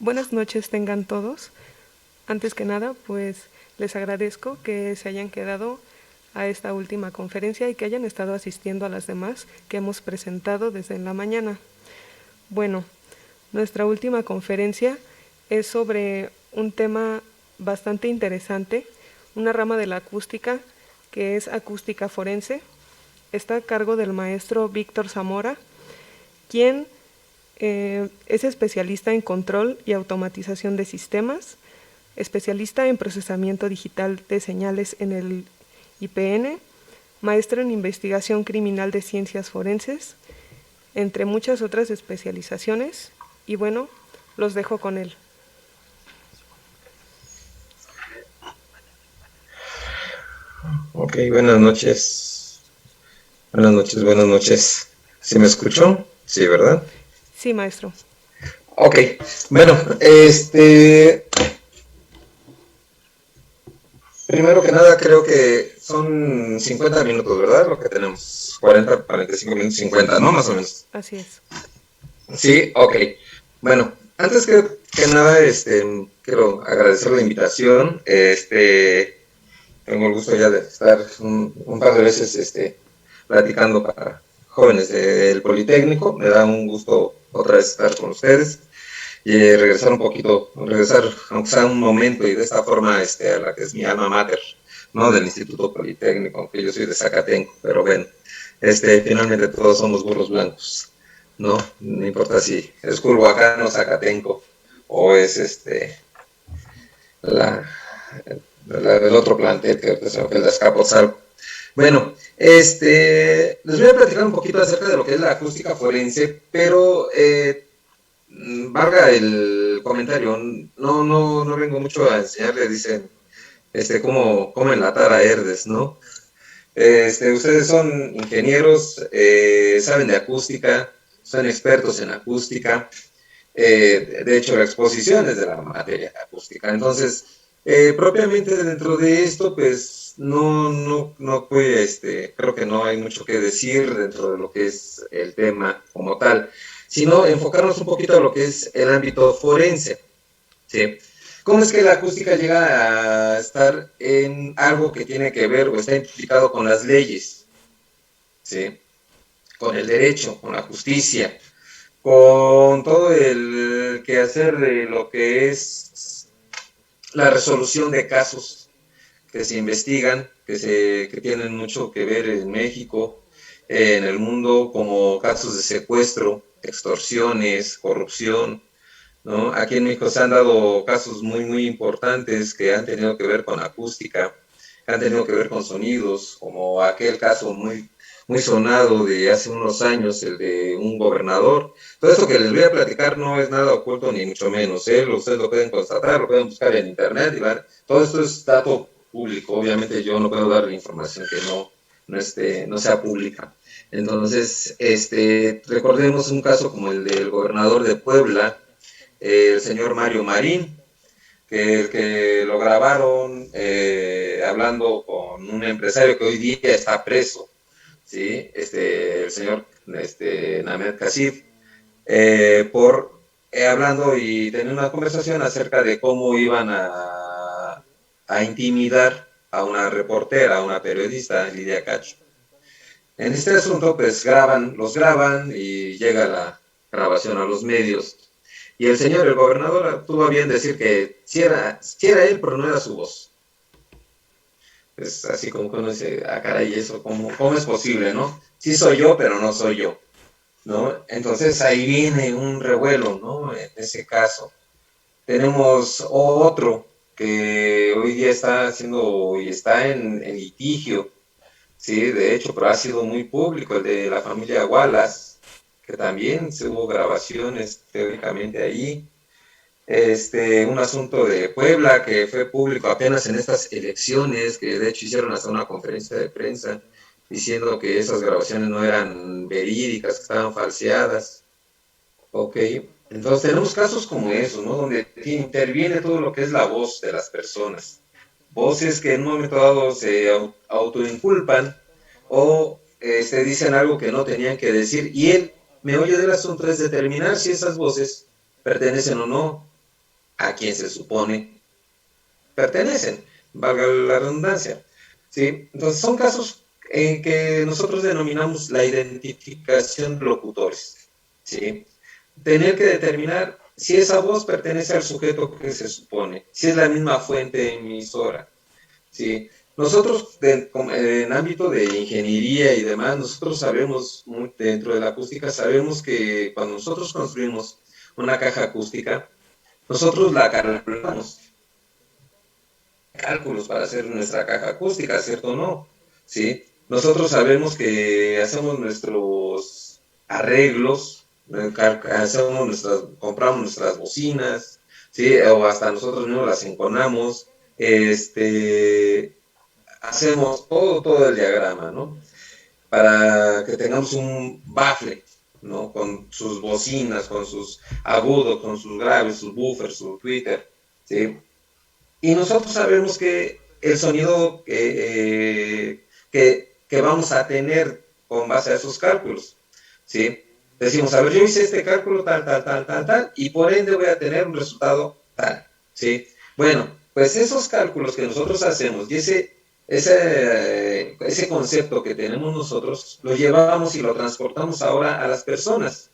Buenas noches tengan todos. Antes que nada, pues les agradezco que se hayan quedado a esta última conferencia y que hayan estado asistiendo a las demás que hemos presentado desde la mañana. Bueno, nuestra última conferencia es sobre un tema bastante interesante, una rama de la acústica que es acústica forense. Está a cargo del maestro Víctor Zamora, quien es especialista en control y automatización de sistemas, especialista en procesamiento digital de señales en el IPN, maestro en investigación criminal de ciencias forenses, entre muchas otras especializaciones. Y bueno, los dejo con él. Ok, buenas noches. Buenas noches, buenas noches. ¿Sí me escuchó? Sí, ¿verdad? Sí, maestro. Ok, bueno, primero que nada creo que son 50 minutos, ¿verdad? Lo que tenemos, 40, 45 minutos, 50, ¿no? Más o menos. Así es. Sí, ok. Bueno, antes que nada, quiero agradecer la invitación. Tengo el gusto ya de estar un par de veces, platicando para jóvenes del Politécnico. Me da un gusto otra vez estar con ustedes y regresar un poquito, regresar aunque sea un momento y de esta forma a la que es mi alma mater, ¿no? Del Instituto Politécnico, aunque yo soy de Zacatenco, pero bueno, finalmente todos somos burros blancos, ¿no? No importa si es Culhuacán o Zacatenco o es la, el otro plantel que es el de Azcapotzalco. Bueno, les voy a platicar un poquito acerca de lo que es la acústica forense, pero valga el comentario, no vengo mucho a enseñarles, dicen, cómo enlatar a Herdes, ¿no? Ustedes son ingenieros, saben de acústica, son expertos en acústica, de hecho la exposición es de la materia acústica, entonces, propiamente dentro de esto, pues, pues, creo que no hay mucho que decir dentro de lo que es el tema como tal, sino enfocarnos un poquito a lo que es el ámbito forense, ¿sí? ¿Cómo es que la acústica llega a estar en algo que tiene que ver o está implicado con las leyes, ¿sí? Con el derecho, con la justicia, con todo el quehacer de lo que es la resolución de casos que se investigan, que tienen mucho que ver en México, en el mundo, como casos de secuestro, extorsiones, corrupción, ¿no? Aquí en México se han dado casos muy importantes que han tenido que ver con acústica, que han tenido que ver con sonidos, como aquel caso muy sonado de hace unos años, el de un gobernador. Todo esto que les voy a platicar no es nada oculto ni mucho menos, ¿eh? Ustedes lo pueden constatar, lo pueden buscar en internet y ver. Todo esto es dato público. Obviamente yo no puedo dar información que no sea pública. Entonces, recordemos un caso como el del gobernador de Puebla, el señor Mario Marín, que lo grabaron hablando con un empresario que hoy día está preso, ¿sí? El señor Named Kassif, por hablando y teniendo una conversación acerca de cómo iban a intimidar a una reportera, a una periodista, Lidia Cacho. En este asunto, pues los graban y llega la grabación a los medios. Y el señor, el gobernador, tuvo a bien decir que si era él, pero no era su voz. Es así como que uno dice, ah, caray, eso, ¿cómo es posible, no? Sí soy yo, pero no soy yo, ¿no? Entonces ahí viene un revuelo, ¿no? En ese caso. Tenemos otro que hoy día está haciendo y está en litigio, sí, de hecho, pero ha sido muy público, el de la familia Wallace, que también se hubo grabaciones teóricamente ahí. Un asunto de Puebla que fue público apenas en estas elecciones, que de hecho hicieron hasta una conferencia de prensa diciendo que esas grabaciones no eran verídicas, que estaban falseadas. Ok, entonces tenemos casos como esos, ¿no? Donde interviene todo lo que es la voz de las personas. Voces que en un momento dado se autoinculpan o dicen algo que no tenían que decir y el meollo del asunto es determinar si esas voces pertenecen o no a quien se supone pertenecen, valga la redundancia. ¿Sí? Entonces son casos en que nosotros denominamos la identificación de locutores. ¿Sí? Tener que determinar si esa voz pertenece al sujeto que se supone, si es la misma fuente emisora. ¿Sí? Nosotros, en ámbito de ingeniería y demás, nosotros sabemos, dentro de la acústica, sabemos que cuando nosotros construimos una caja acústica, nosotros la calculamos, cálculos para hacer nuestra caja acústica, ¿cierto o no? ¿Sí? Nosotros sabemos que hacemos nuestros arreglos, compramos nuestras bocinas, ¿sí? O hasta nosotros mismos las enconamos, hacemos todo el diagrama, ¿no? Para que tengamos un bafle, ¿no? Con sus bocinas, con sus agudos, con sus graves, sus buffers, su tweeter, ¿sí? Y nosotros sabemos que el sonido que vamos a tener con base a esos cálculos, ¿sí? Decimos, a ver, yo hice este cálculo tal, y por ende voy a tener un resultado tal, ¿sí? Bueno, pues esos cálculos que nosotros hacemos y ese concepto que tenemos nosotros, lo llevamos y lo transportamos ahora a las personas,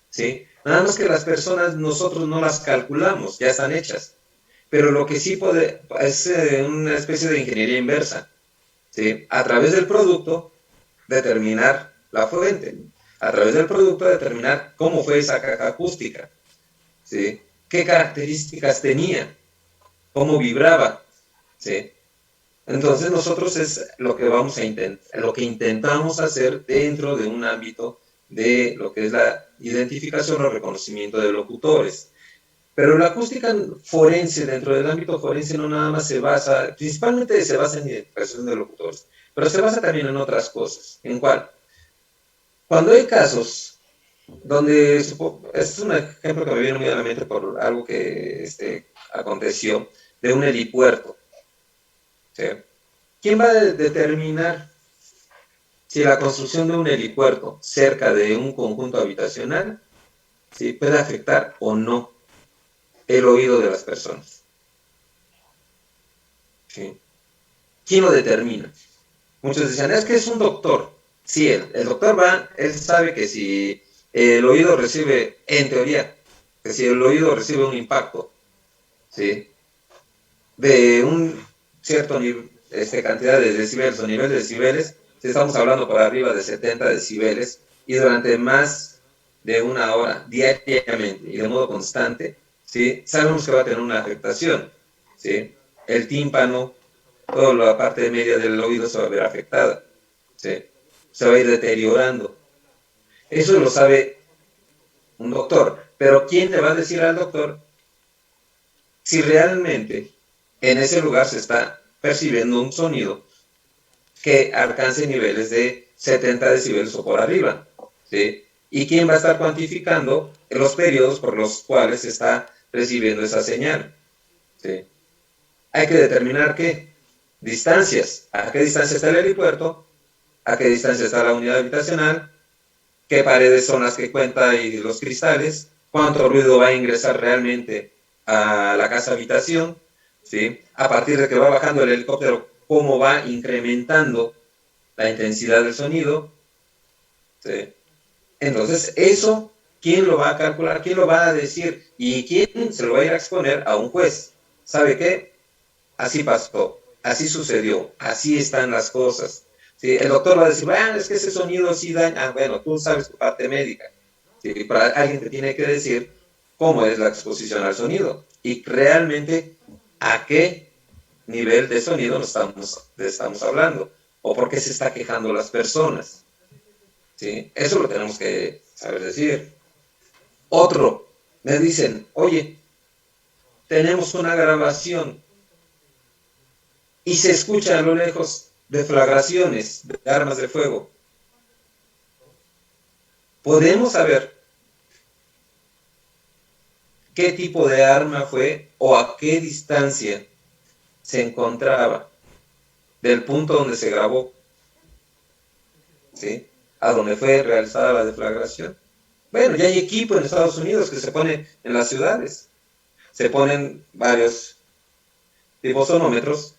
¿sí? Nada más que las personas nosotros no las calculamos, ya están hechas. Pero lo que sí puede es una especie de ingeniería inversa, ¿sí? A través del producto determinar la fuente, a través del producto determinar cómo fue esa caja acústica, ¿sí? Qué características tenía, cómo vibraba, ¿sí? Entonces nosotros es lo que vamos a intentar, lo que intentamos hacer dentro de un ámbito de lo que es la identificación o reconocimiento de locutores. Pero la acústica forense, dentro del ámbito forense, no nada más se basa, principalmente se basa en identificación de locutores, pero se basa también en otras cosas. ¿En cuál? Cuando hay casos donde, es un ejemplo que me viene muy a la mente por algo que aconteció, de un helipuerto, ¿sí? ¿Quién va a determinar si la construcción de un helipuerto cerca de un conjunto habitacional, ¿sí?, puede afectar o no el oído de las personas? ¿Sí? ¿Quién lo determina? Muchos decían, es que es un doctor. Sí, el doctor él sabe que si el oído recibe, en teoría, que si el oído recibe un impacto, ¿sí?, de un cierto cantidad de decibeles o nivel de decibeles, si estamos hablando por arriba de 70 decibeles, y durante más de una hora, diariamente y de modo constante, ¿sí?, sabemos que va a tener una afectación, ¿sí? El tímpano, toda la parte media del oído se va a ver afectada, ¿sí? Se va a ir deteriorando. Eso lo sabe un doctor, pero ¿quién le va a decir al doctor si realmente en ese lugar se está percibiendo un sonido que alcance niveles de 70 decibeles o por arriba, ¿sí? ¿Y quién va a estar cuantificando los periodos por los cuales se está recibiendo esa señal? ¿Sí? Hay que determinar qué distancias, a qué distancia está el helipuerto, a qué distancia está la unidad habitacional, qué paredes son las que cuenta y los cristales, cuánto ruido va a ingresar realmente a la casa habitación, ¿sí? A partir de que va bajando el helicóptero, cómo va incrementando la intensidad del sonido, ¿sí? Entonces, eso, ¿quién lo va a calcular? ¿Quién lo va a decir? ¿Y quién se lo va a ir a exponer? A un juez. ¿Sabe qué? Así pasó, así sucedió, así están las cosas. ¿Sí? El doctor va a decir, bueno, es que ese sonido sí daña. Ah, bueno, tú sabes tu parte médica. ¿Sí? Para alguien te tiene que decir cómo es la exposición al sonido y realmente a qué nivel de sonido estamos hablando o por qué se está quejando las personas. ¿Sí? Eso lo tenemos que saber decir. Otro, me dicen, oye, tenemos una grabación y se escucha a lo lejos deflagraciones de armas de fuego. ¿Podemos saber qué tipo de arma fue o a qué distancia se encontraba del punto donde se grabó? ¿Sí? A donde fue realizada la deflagración. Bueno, ya hay equipo en Estados Unidos que se pone en las ciudades. se ponen varios sonómetros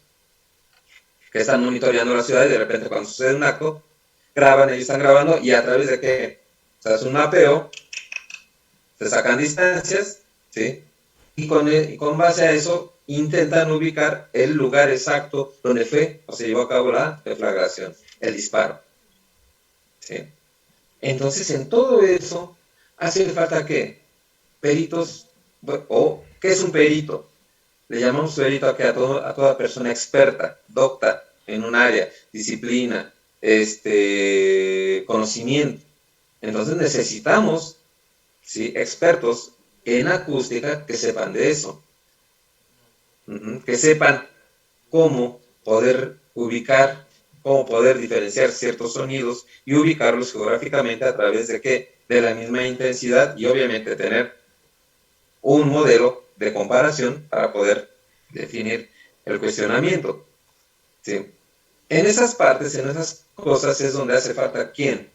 que están monitoreando la ciudad y de repente cuando sucede un acto, graban, ellos están grabando y a través de que se hace un mapeo, se sacan distancias, ¿sí? Y con base a eso intentan ubicar el lugar exacto donde fue o se llevó a cabo la deflagración, el disparo, ¿sí? Entonces, en todo eso, hace falta que peritos, o ¿qué es un perito? Le llamamos perito a toda persona experta, docta en un área, disciplina, conocimiento. Entonces necesitamos, ¿sí?, expertos en acústica que sepan de eso, que sepan cómo poder ubicar, cómo poder diferenciar ciertos sonidos y ubicarlos geográficamente a través de qué, de la misma intensidad y obviamente tener un modelo de comparación para poder definir el cuestionamiento, ¿sí? En esas partes, en esas cosas es donde hace falta ¿quién?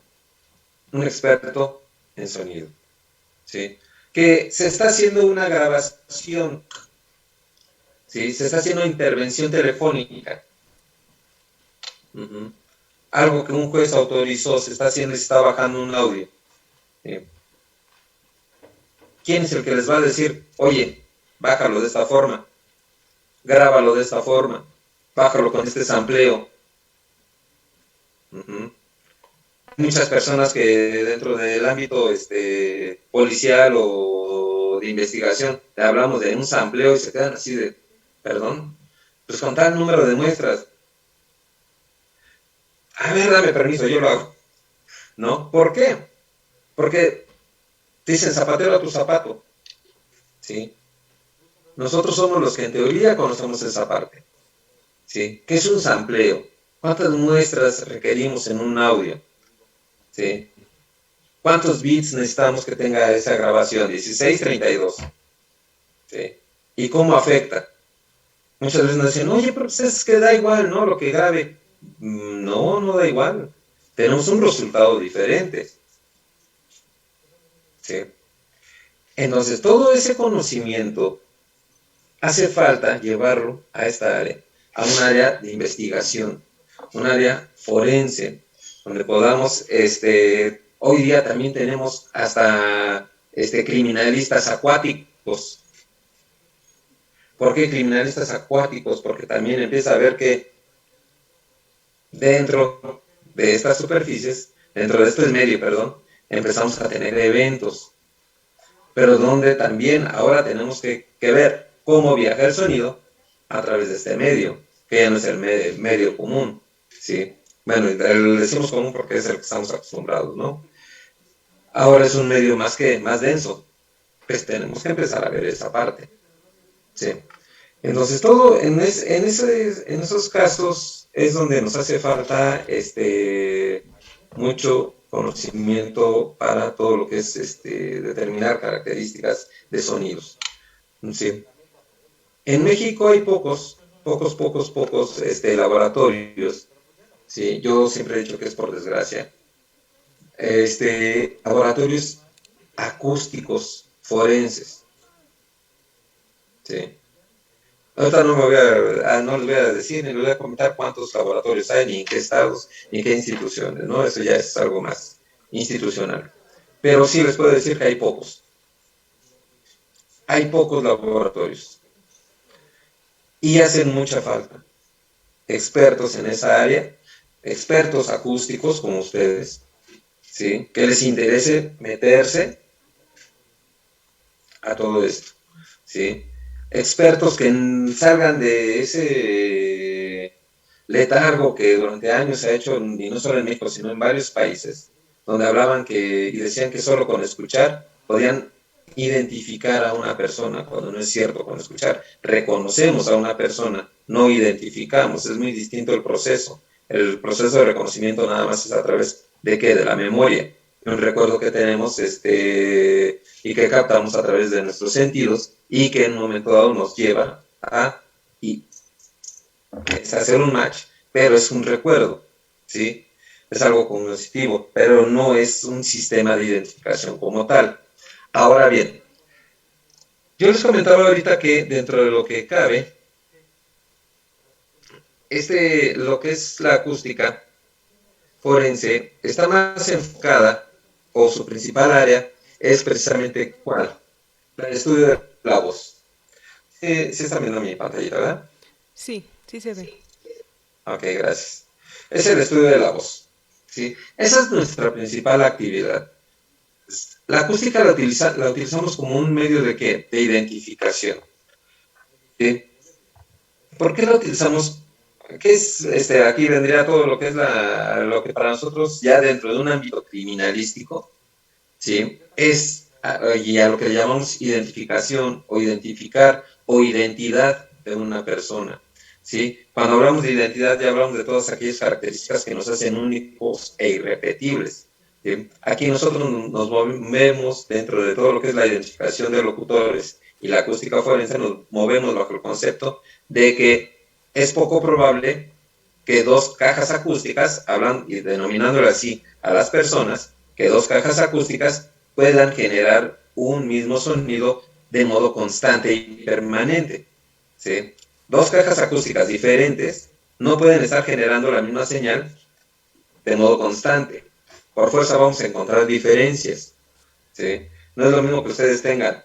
Un experto en sonido, ¿sí? Que se está haciendo una grabación, ¿sí? Se está haciendo intervención telefónica. Algo que un juez autorizó, se está haciendo y se está bajando un audio. ¿Sí? ¿Quién es el que les va a decir, oye, bájalo de esta forma, grábalo de esta forma, bájalo con este sampleo? Muchas personas que dentro del ámbito policial o de investigación le hablamos de un sampleo y se quedan así de, perdón, pues con tal número de muestras. A ver, dame permiso, yo lo hago. ¿No? ¿Por qué? Porque dicen zapatero a tu zapato. ¿Sí? Nosotros somos los que en teoría conocemos esa parte. ¿Sí? ¿Qué es un sampleo? ¿Cuántas muestras requerimos en un audio? ¿Sí? ¿Cuántos bits necesitamos que tenga esa grabación? 16, 32. ¿Sí? ¿Y cómo afecta? Muchas veces nos dicen, oye, pero pues es que da igual, ¿no? Lo que grabe. No, no da igual. Tenemos un resultado diferente. ¿Sí? Entonces, todo ese conocimiento hace falta llevarlo a esta área, a un área de investigación, un área forense, donde podamos, hoy día también tenemos hasta criminalistas acuáticos. ¿Por qué criminalistas acuáticos? Porque también empieza a ver que dentro de estas superficies, dentro de este medio, perdón, empezamos a tener eventos, pero donde también ahora tenemos que ver cómo viaja el sonido a través de este medio, que ya no es el medio común, ¿sí? Bueno, decimos común porque es el que estamos acostumbrados, ¿no? Ahora es un medio más denso, pues tenemos que empezar a ver esa parte, ¿sí? Entonces, todo en esos casos es donde nos hace falta mucho conocimiento para todo lo que es determinar características de sonidos. ¿Sí? En México hay pocos laboratorios. ¿Sí? Yo siempre he dicho que es por desgracia. Laboratorios acústicos forenses. ¿Sí? Ahorita no les voy a decir ni les voy a comentar cuántos laboratorios hay, ni en qué estados, ni en qué instituciones, ¿no? Eso ya es algo más institucional. Pero sí les puedo decir que hay pocos. Hay pocos laboratorios. Y hacen mucha falta. Expertos en esa área, expertos acústicos como ustedes, ¿sí? Que les interese meterse a todo esto, ¿sí? Expertos que salgan de ese letargo que durante años se ha hecho, y no solo en México, sino en varios países, donde hablaban y decían que solo con escuchar podían identificar a una persona, cuando no es cierto. Con escuchar reconocemos a una persona, no identificamos. Es muy distinto el proceso. El proceso de reconocimiento nada más es a través de ¿qué? De la memoria, un recuerdo que tenemos y que captamos a través de nuestros sentidos y que en un momento dado nos lleva a hacer un match, pero es un recuerdo, ¿sí? Es algo cognitivo, pero no es un sistema de identificación como tal. Ahora bien, Yo les comentaba ahorita que dentro de lo que cabe, lo que es la acústica forense está más enfocada, o su principal área es precisamente ¿cuál? El estudio de la voz. Sí están viendo mi pantallita, ¿verdad? Sí, sí se ve. Ok, gracias. Es el estudio de la voz. ¿Sí? Esa es nuestra principal actividad. La acústica la utilizamos como un medio de ¿qué? De identificación. ¿Sí? ¿Por qué la utilizamos? ¿Qué es, aquí vendría todo lo que es lo que para nosotros ya dentro de un ámbito criminalístico, ¿sí? Es y a lo que le llamamos identificación o identificar o identidad de una persona, ¿sí? Cuando hablamos de identidad ya hablamos de todas aquellas características que nos hacen únicos e irrepetibles, ¿sí? Aquí nosotros nos movemos dentro de todo lo que es la identificación de locutores y la acústica forense, nos movemos bajo el concepto de que es poco probable que dos cajas acústicas, hablan y denominándole así a las personas, que dos cajas acústicas puedan generar un mismo sonido de modo constante y permanente. ¿Sí? Dos cajas acústicas diferentes no pueden estar generando la misma señal de modo constante. Por fuerza vamos a encontrar diferencias. ¿Sí? No es lo mismo que ustedes tengan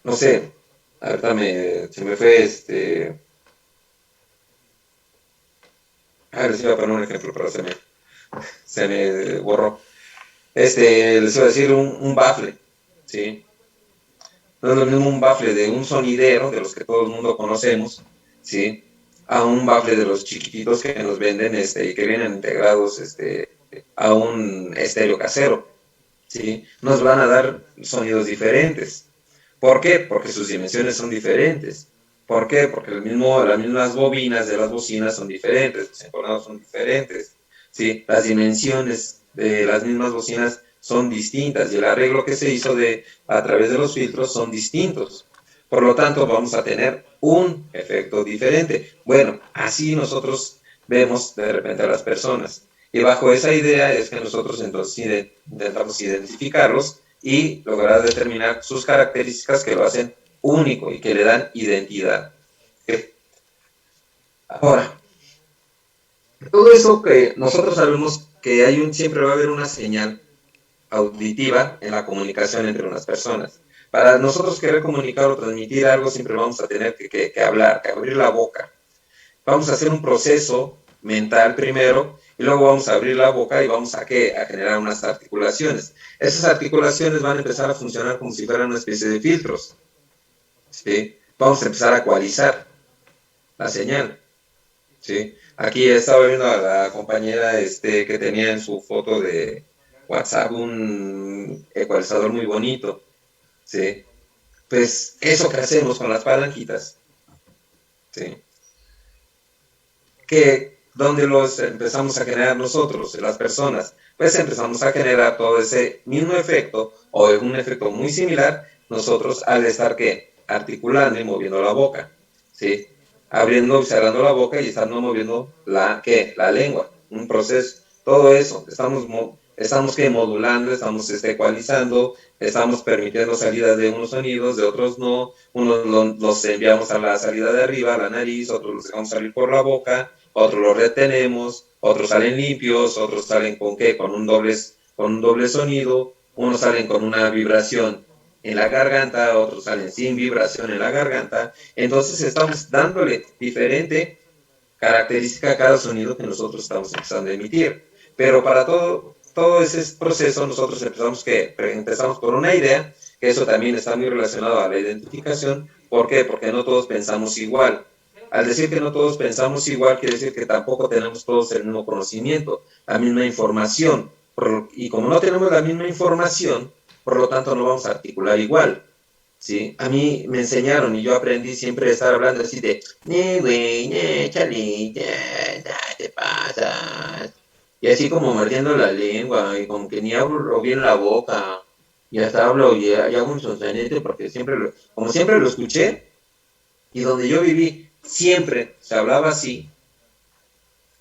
no sé, ahorita se me fue les iba a poner un ejemplo, pero se me borró. Les iba a decir un bafle, ¿sí? No es lo mismo un bafle de un sonidero, de los que todo el mundo conocemos, ¿sí? A un bafle de los chiquititos que nos venden y que vienen integrados a un estéreo casero, ¿sí? Nos van a dar sonidos diferentes. ¿Por qué? Porque sus dimensiones son diferentes. ¿Por qué? Porque las mismas bobinas de las bocinas son diferentes, los entornados son diferentes, ¿sí? Las dimensiones de las mismas bocinas son distintas y el arreglo que se hizo a través de los filtros son distintos. Por lo tanto, vamos a tener un efecto diferente. Bueno, así nosotros vemos de repente a las personas. Y bajo esa idea es que nosotros entonces intentamos identificarlos y lograr determinar sus características que lo hacen único y que le dan identidad. Ahora, todo eso que nosotros sabemos que siempre va a haber una señal auditiva en la comunicación entre unas personas. Para nosotros querer comunicar o transmitir algo, siempre vamos a tener que hablar, que abrir la boca. Vamos a hacer un proceso mental primero y luego vamos a abrir la boca y vamos a generar unas articulaciones. Esas articulaciones van a empezar a funcionar como si fueran una especie de filtros. ¿Sí? Vamos a empezar a ecualizar la señal. ¿Sí? Aquí estaba viendo a la compañera que tenía en su foto de WhatsApp un ecualizador muy bonito. ¿Sí? Pues eso que hacemos con las palanquitas. ¿Sí? ¿Dónde los empezamos a generar nosotros, las personas? Pues empezamos a generar todo ese mismo efecto o un efecto muy similar nosotros al estar articulando y moviendo la boca, ¿sí? Abriendo y cerrando la boca y estando moviendo la lengua, un proceso. Todo eso, estamos modulando, estamos ecualizando, estamos permitiendo salida de unos sonidos, de otros no, unos los enviamos a la salida de arriba, a la nariz, otros los dejamos salir por la boca, otros los retenemos, otros salen limpios, otros salen con un doble sonido, unos salen con una vibración en la garganta, otros salen sin vibración en la garganta. Entonces estamos dándole diferente característica a cada sonido que nosotros estamos empezando a emitir. Pero para todo ese proceso nosotros empezamos por una idea, que eso también está muy relacionado a la identificación. ¿Por qué? Porque no todos pensamos igual. Al decir que no todos pensamos igual, quiere decir que tampoco tenemos todos el mismo conocimiento, la misma información. Y como no tenemos la misma información, por lo tanto no vamos a articular igual. ¿Sí? A mí me enseñaron y yo aprendí siempre a estar hablando así de, güey, chale, ya te pasas. Y así como mordiendo la lengua y como que ni abro bien la boca. Y hasta hablo y hago un sonsonete porque como siempre lo escuché y donde yo viví siempre se hablaba así,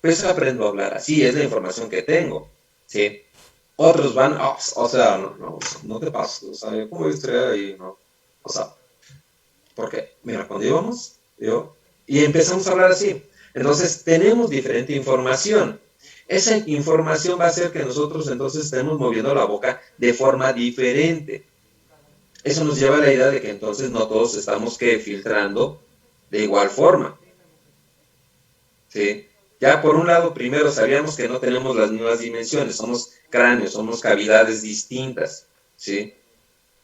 pues aprendo a hablar así, es la información que tengo, ¿sí? Otros van, o sea, no te pases, o sea, ¿cómo voy a estrellar ahí? No, o sea, porque, mira, cuando íbamos, y empezamos a hablar así, entonces tenemos diferente información. Esa información va a hacer que nosotros entonces estemos moviendo la boca de forma diferente. Eso nos lleva a la idea de que entonces no todos estamos filtrando de igual forma. ¿Sí? Ya por un lado, primero sabíamos que no tenemos las mismas dimensiones, somos cráneos, somos cavidades distintas. ¿Sí?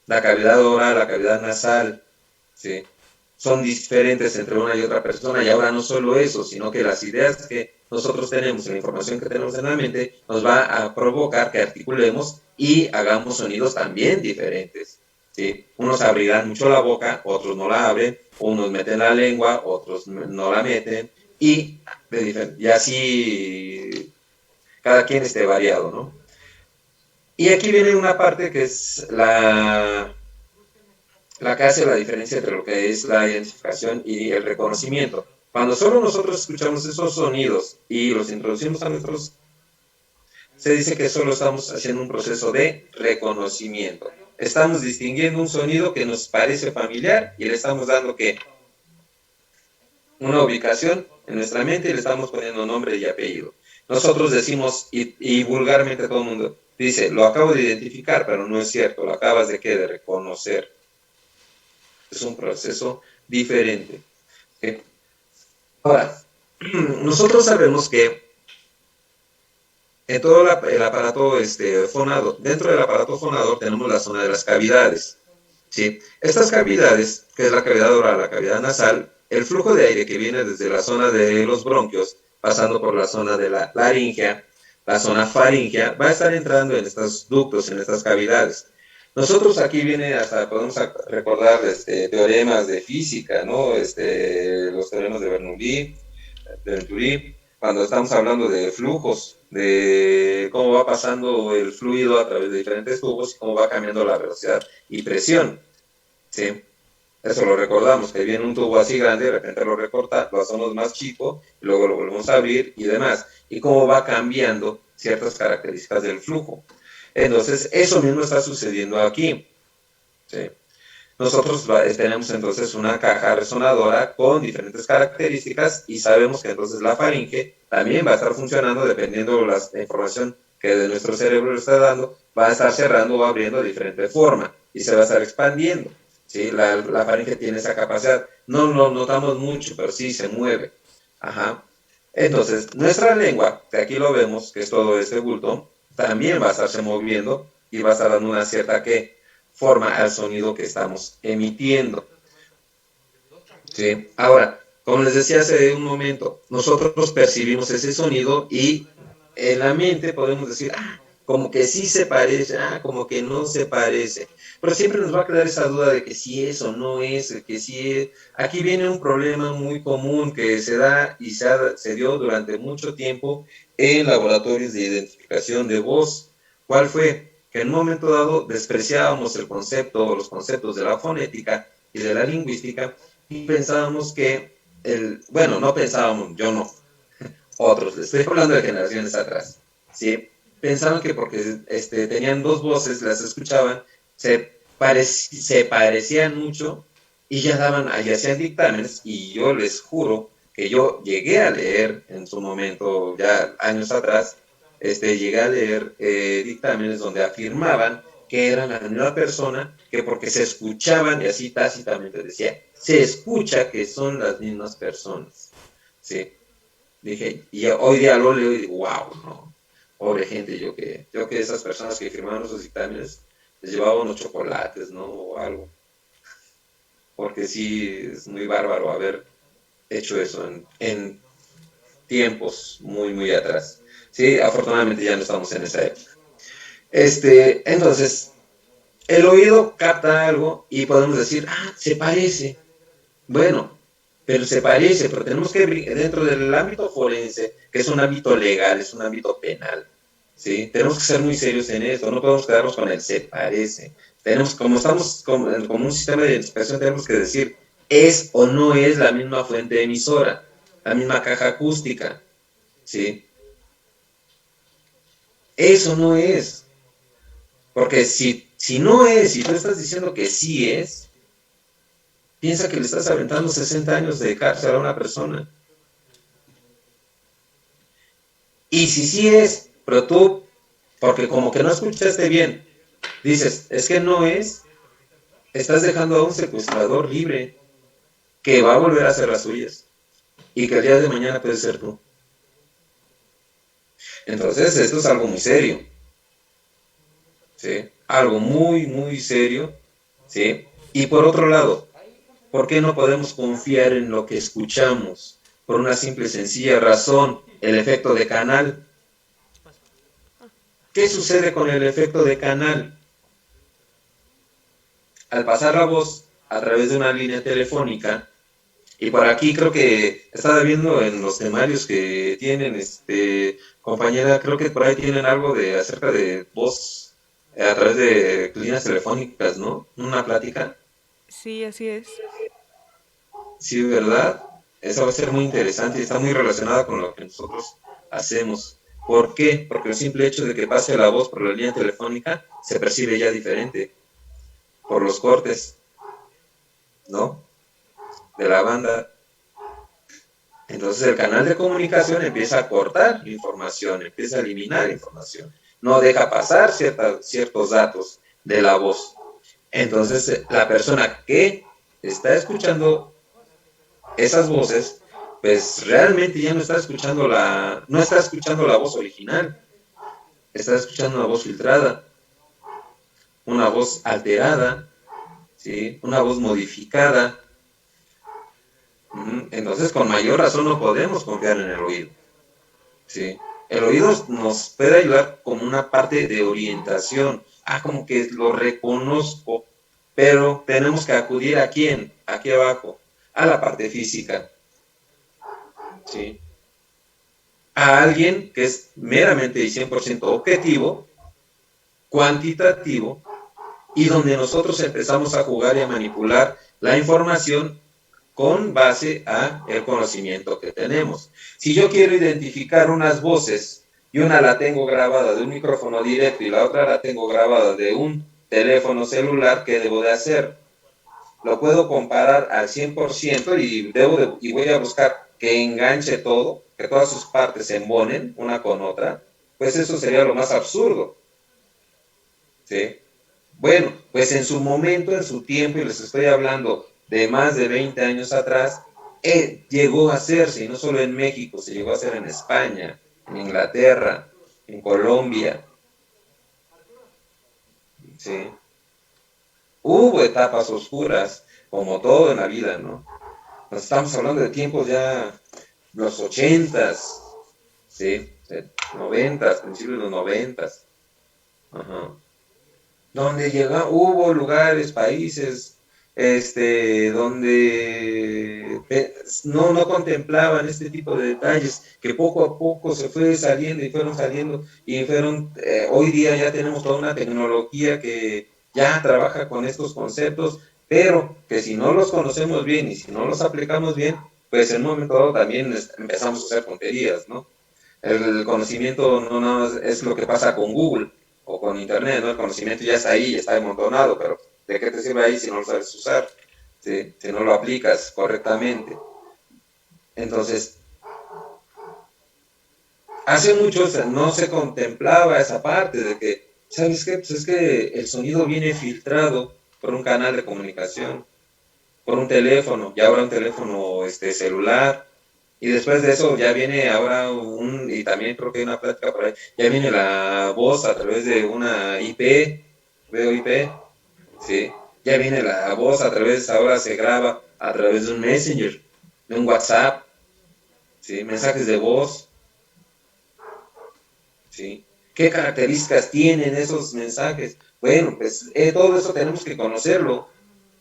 La cavidad oral, la cavidad nasal, ¿sí? Son diferentes entre una y otra persona, y ahora no solo eso, sino que las ideas que nosotros tenemos, la información que tenemos en la mente, nos va a provocar que articulemos y hagamos sonidos también diferentes. ¿Sí? Unos abrirán mucho la boca, otros no la abren, unos meten la lengua, otros no la meten, y así cada quien esté variado, ¿no? Y aquí viene una parte que es la que hace la diferencia entre lo que es la identificación y el reconocimiento. Cuando solo nosotros escuchamos esos sonidos y los introducimos a nuestros, se dice que solo estamos haciendo un proceso de reconocimiento. Estamos distinguiendo un sonido que nos parece familiar y le estamos dando que una ubicación en nuestra mente y le estamos poniendo nombre y apellido. Nosotros decimos, y vulgarmente todo el mundo dice, lo acabo de identificar, pero no es cierto, lo acabas de ¿qué? De reconocer. Es un proceso diferente. ¿Sí? Ahora, nosotros sabemos que en todo el aparato fonador, dentro del aparato fonador tenemos la zona de las cavidades. ¿Sí? Estas cavidades, que es la cavidad oral, la cavidad nasal, el flujo de aire que viene desde la zona de los bronquios, pasando por la zona de la laringe, la zona faringea, va a estar entrando en estos ductos, en estas cavidades. Nosotros aquí viene hasta, podemos recordar teoremas de física, ¿no? Los teoremas de Bernoulli, de Venturi, cuando estamos hablando de flujos, de cómo va pasando el fluido a través de diferentes tubos y cómo va cambiando la velocidad y presión. ¿Sí? Eso lo recordamos, que viene un tubo así grande, de repente lo recorta, lo hacemos más chico, y luego lo volvemos a abrir y demás. Y cómo va cambiando ciertas características del flujo. Entonces, eso mismo está sucediendo aquí. ¿Sí? Nosotros tenemos entonces una caja resonadora con diferentes características y sabemos que entonces la faringe también va a estar funcionando dependiendo de la información que de nuestro cerebro le está dando, va a estar cerrando o abriendo de diferente forma y se va a estar expandiendo. ¿Sí? La faringe tiene esa capacidad. No lo notamos mucho, pero sí se mueve. Ajá. Entonces, nuestra lengua, que aquí lo vemos, que es todo este bulto, también va a estarse moviendo y va a estar dando una cierta forma al sonido que estamos emitiendo. ¿Sí? Ahora, como les decía hace un momento, nosotros percibimos ese sonido y en la mente podemos decir, como que sí se parece, como que no se parece. Pero siempre nos va a quedar esa duda de que si es o no es, que si es. Aquí viene un problema muy común que se da y se dio durante mucho tiempo en laboratorios de identificación de voz. ¿Cuál fue? Que en un momento dado despreciábamos el concepto o los conceptos de la fonética y de la lingüística y pensábamos que, bueno, no pensábamos, yo no, otros, les estoy hablando de generaciones atrás, ¿sí? Pensaban que porque tenían dos voces, las escuchaban, se parecían mucho y ya hacían dictámenes y yo les juro que yo llegué a leer en su momento, ya años atrás, llegué a leer dictámenes donde afirmaban que eran la misma persona, que porque se escuchaban, y así tácitamente decía, se escucha que son las mismas personas. ¿Sí? Dije, y hoy día lo leo y digo, wow, no, pobre gente, yo que esas personas que firmaron esos dictámenes les llevaba unos chocolates, ¿no? O algo. Porque sí, es muy bárbaro haber hecho eso en tiempos muy, muy atrás. Sí, afortunadamente ya no estamos en esa época. Entonces, el oído capta algo y podemos decir, se parece. Bueno, pero se parece, pero tenemos que, dentro del ámbito forense, que es un ámbito legal, es un ámbito penal, ¿sí? Tenemos que ser muy serios en esto, no podemos quedarnos con el se parece. Como estamos como un sistema de identificación, tenemos que decir, es o no es la misma fuente emisora, la misma caja acústica, ¿sí? Eso no es. Porque si no es, y tú estás diciendo que sí es, piensa que le estás aventando 60 años de cárcel a una persona. Y si sí es, pero tú, porque como que no escuchaste bien, dices, es que no es, estás dejando a un secuestrador libre que va a volver a hacer las suyas y que el día de mañana puede ser tú. Entonces, esto es algo muy serio, ¿sí? Algo muy, muy serio, ¿sí? Y por otro lado, ¿por qué no podemos confiar en lo que escuchamos? Por una simple y sencilla razón, el efecto de canal. ¿Qué sucede con el efecto de canal? Al pasar la voz a través de una línea telefónica, y por aquí creo que estaba viendo en los temarios que tienen, compañera, creo que por ahí tienen algo de acerca de voz a través de líneas telefónicas, ¿no? Una plática. Sí, así es. Sí, ¿verdad? Eso va a ser muy interesante y está muy relacionado con lo que nosotros hacemos. ¿Por qué? Porque el simple hecho de que pase la voz por la línea telefónica se percibe ya diferente por los cortes, ¿no? De la banda. Entonces el canal de comunicación empieza a cortar información, empieza a eliminar información, no deja pasar ciertos datos de la voz. Entonces la persona que está escuchando esas voces, pues realmente ya no está escuchando la voz original, está escuchando una voz filtrada, una voz alterada, ¿sí? Una voz modificada. Entonces con mayor razón no podemos confiar en el oído. ¿Sí? El oído nos puede ayudar como una parte de orientación. Como que lo reconozco, pero tenemos que acudir a quién, aquí abajo, a la parte física, ¿sí? A alguien que es meramente y 100% objetivo, cuantitativo, y donde nosotros empezamos a jugar y a manipular la información con base a el conocimiento que tenemos. Si yo quiero identificar unas voces y una la tengo grabada de un micrófono directo y la otra la tengo grabada de un teléfono celular, ¿qué debo de hacer? Lo puedo comparar al 100% y voy a buscar que enganche todo, que todas sus partes se embonen una con otra, pues eso sería lo más absurdo, ¿sí? Bueno, pues en su momento, en su tiempo, y les estoy hablando de más de 20 años atrás, llegó a hacerse, y no solo en México, se llegó a hacer en España, en Inglaterra, en Colombia, ¿sí? Hubo etapas oscuras, como todo en la vida, ¿no? Nos estamos hablando de tiempos ya, los 80s, ¿sí? 90s, principios de los 90s, ajá. Donde hubo lugares, países, donde no contemplaban este tipo de detalles, que poco a poco se fue saliendo y fueron saliendo, y hoy día ya tenemos toda una tecnología que ya trabaja con estos conceptos, pero que si no los conocemos bien y si no los aplicamos bien, pues en un momento dado también empezamos a hacer tonterías, ¿no? El conocimiento no nada más es lo que pasa con Google o con Internet, ¿no? El conocimiento ya está ahí, está amontonado, pero ¿de qué te sirve ahí si no lo sabes usar? ¿Sí? Si no lo aplicas correctamente. Entonces, hace mucho no se contemplaba esa parte de que, ¿sabes qué? Pues es que el sonido viene filtrado por un canal de comunicación, por un teléfono, y ahora un teléfono celular, y después de eso ya viene ahora y también creo que hay una plática por ahí, ya viene la voz a través de una IP, VoIP, ¿sí? Ya viene la voz ahora se graba a través de un Messenger, de un WhatsApp, ¿sí? Mensajes de voz, ¿sí? ¿Qué características tienen esos mensajes? Bueno, pues todo eso tenemos que conocerlo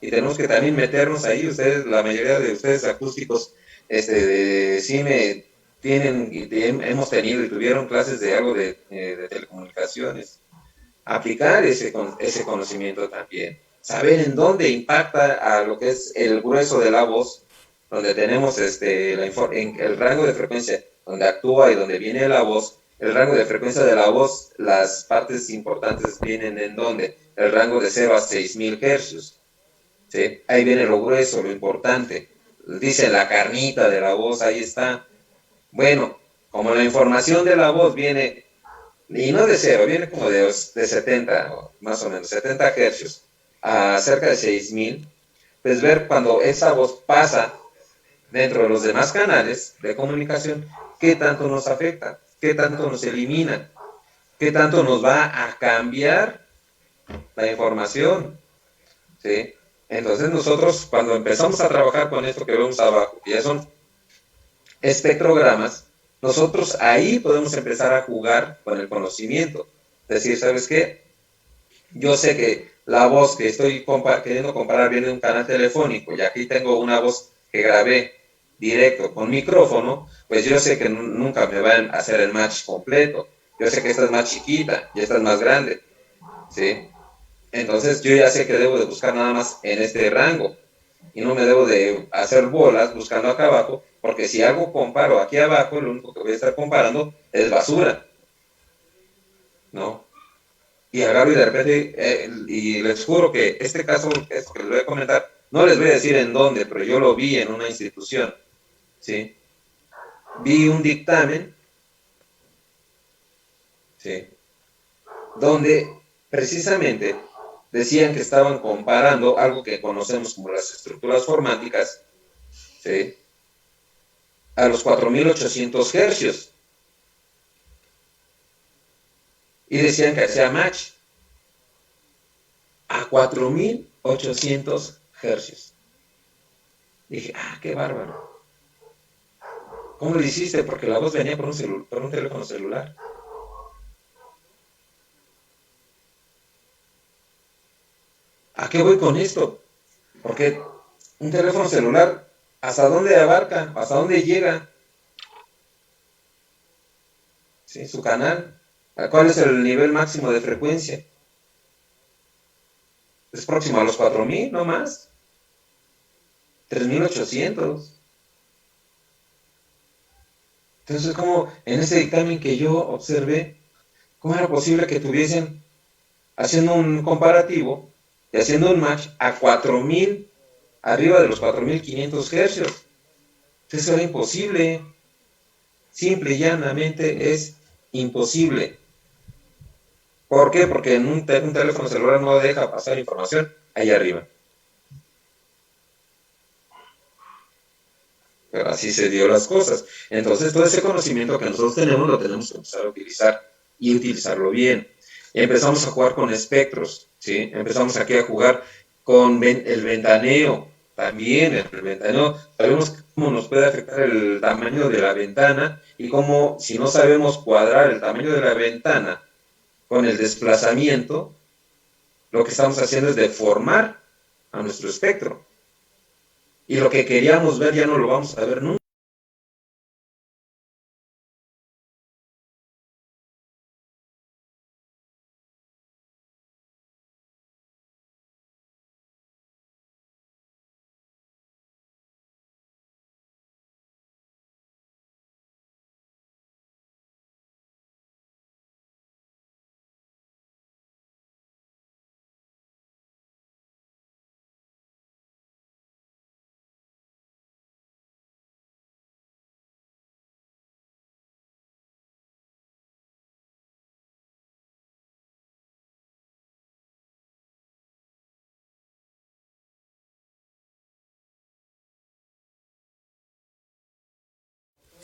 y tenemos que también meternos ahí. Ustedes, la mayoría de ustedes acústicos, de cine, hemos tenido y tuvieron clases de algo de telecomunicaciones. Aplicar ese conocimiento también. Saber en dónde impacta a lo que es el grueso de la voz, donde tenemos en el rango de frecuencia, donde actúa y donde viene la voz, el rango de frecuencia de la voz, las partes importantes vienen en donde, el rango de 0 a 6000 hercios. ¿Sí? Ahí viene lo grueso, lo importante. Dice la carnita de la voz, ahí está. Bueno, como la información de la voz viene, y no de 0, viene como de 70, más o menos, 70 hercios, a cerca de 6000, pues ver cuando esa voz pasa dentro de los demás canales de comunicación, qué tanto nos afecta, qué tanto nos elimina, qué tanto nos va a cambiar la información, ¿sí? Entonces nosotros cuando empezamos a trabajar con esto que vemos abajo, que ya son espectrogramas, nosotros ahí podemos empezar a jugar con el conocimiento. Es decir, ¿sabes qué? Yo sé que la voz que estoy queriendo comparar viene de un canal telefónico y aquí tengo una voz que grabé directo con micrófono, pues yo sé que nunca me van a hacer el match completo. Yo sé que esta es más chiquita y esta es más grande, ¿sí? Entonces yo ya sé que debo de buscar nada más en este rango y no me debo de hacer bolas buscando acá abajo, porque si algo comparo aquí abajo, lo único que voy a estar comparando es basura, ¿no? Y agarro y de repente, y les juro que este caso, esto que les voy a comentar, no les voy a decir en dónde, pero yo lo vi en una institución, ¿sí? Vi un dictamen, ¿sí? Donde precisamente decían que estaban comparando algo que conocemos como las estructuras formáticas, ¿sí? A los 4800 hercios. Y decían que hacía match a 4800 hercios. Dije, qué bárbaro. ¿Cómo lo hiciste? Porque la voz venía por un teléfono celular. ¿A qué voy con esto? Porque un teléfono celular, ¿hasta dónde abarca? ¿Hasta dónde llega? ¿Sí? Su canal. ¿Cuál es el nivel máximo de frecuencia? Es próximo a los 4000, no más. 3800. Entonces, como en ese dictamen que yo observé, ¿cómo era posible que tuviesen haciendo un comparativo y haciendo un match a 4000, arriba de los 4500 hercios? Eso era imposible. Simple y llanamente es imposible. ¿Por qué? Porque en un teléfono celular no deja pasar información ahí arriba. Pero así se dio las cosas. Entonces, todo ese conocimiento que nosotros tenemos lo tenemos que empezar a utilizar y utilizarlo bien. Y empezamos a jugar con espectros, ¿sí? Empezamos aquí a jugar con el ventaneo. También el ventaneo, sabemos cómo nos puede afectar el tamaño de la ventana y cómo, si no sabemos cuadrar el tamaño de la ventana con el desplazamiento, lo que estamos haciendo es deformar a nuestro espectro. Y lo que queríamos ver ya no lo vamos a ver nunca.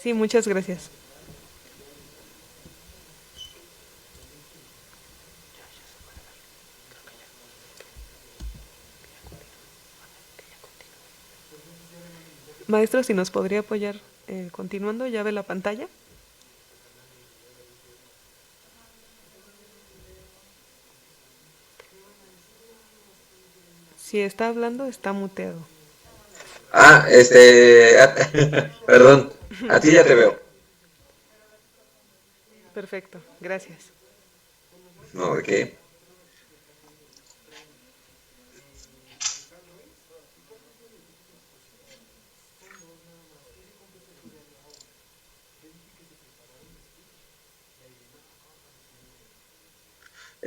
Sí, muchas gracias. Maestro, si nos podría apoyar continuando, ya ve la pantalla. Si está hablando, está muteado. Perdón, a ti ya te veo. Perfecto, gracias. No, ¿de qué?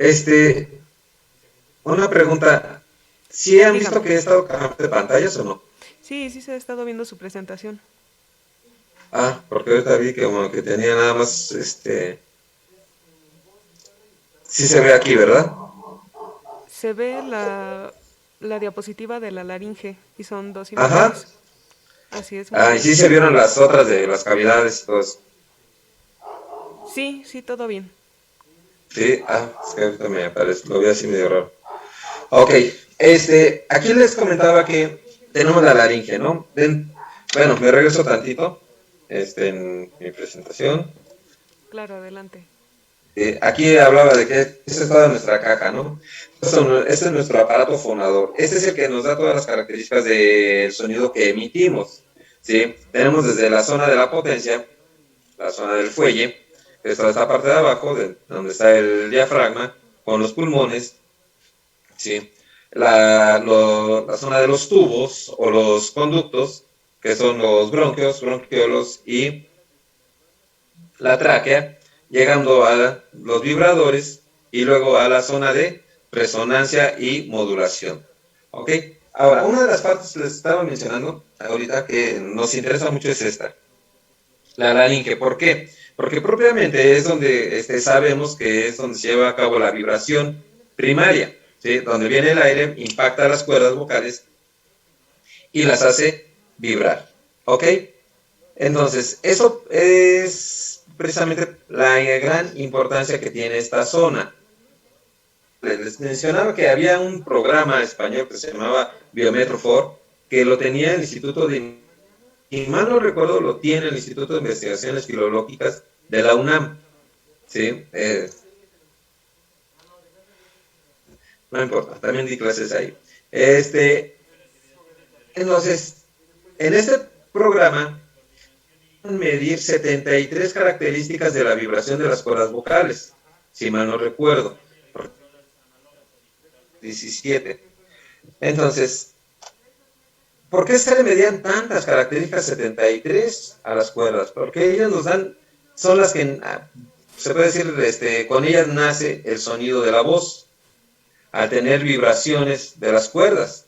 Este, una pregunta. ¿Sí han Dígame. visto que he estado cambiando de pantallas o no? Sí, sí se ha estado viendo su presentación. Ah, porque ahorita vi que como que tenía nada más, sí se ve aquí, ¿verdad? Se ve la diapositiva de la laringe y son dos Ajá. imágenes. Así es, muy Ah, y bien. sí se vieron las otras de las cavidades y todo eso. Sí, sí, todo bien. Sí, es que ahorita me aparece, lo vi así medio raro. Ok, aquí les comentaba que tenemos la laringe, ¿no? Bueno, me regreso tantito, en mi presentación. Claro, adelante. Aquí hablaba de que esta es toda nuestra caja, ¿no? Este es nuestro aparato fonador. Este es el que nos da todas las características del sonido que emitimos, ¿sí? Tenemos desde la zona de la potencia, la zona del fuelle, que es toda esta parte de abajo, donde está el diafragma, con los pulmones, ¿sí? La zona de los tubos o los conductos, que son los bronquios, bronquiolos y la tráquea, llegando a los vibradores y luego a la zona de resonancia y modulación. ¿Ok? Ahora, una de las partes que les estaba mencionando ahorita que nos interesa mucho es esta, la laringe. ¿Por qué? Porque propiamente es donde sabemos que es donde se lleva a cabo la vibración primaria, ¿sí? Donde viene el aire, impacta las cuerdas vocales y las hace vibrar. ¿Ok? Entonces, eso es precisamente la gran importancia que tiene esta zona. Les mencionaba que había un programa español que se llamaba Biometro que lo tenía el Instituto de, y mal no recuerdo, lo tiene el Instituto de Investigaciones Filológicas de la UNAM. ¿Sí? No importa, también di clases ahí. Entonces, en este programa medir 73 características de la vibración de las cuerdas vocales, si mal no recuerdo. 17. Entonces, ¿por qué se le medían tantas características 73 a las cuerdas? Porque ellas nos dan, son las que, se puede decir, con ellas nace el sonido de la voz, al tener vibraciones de las cuerdas.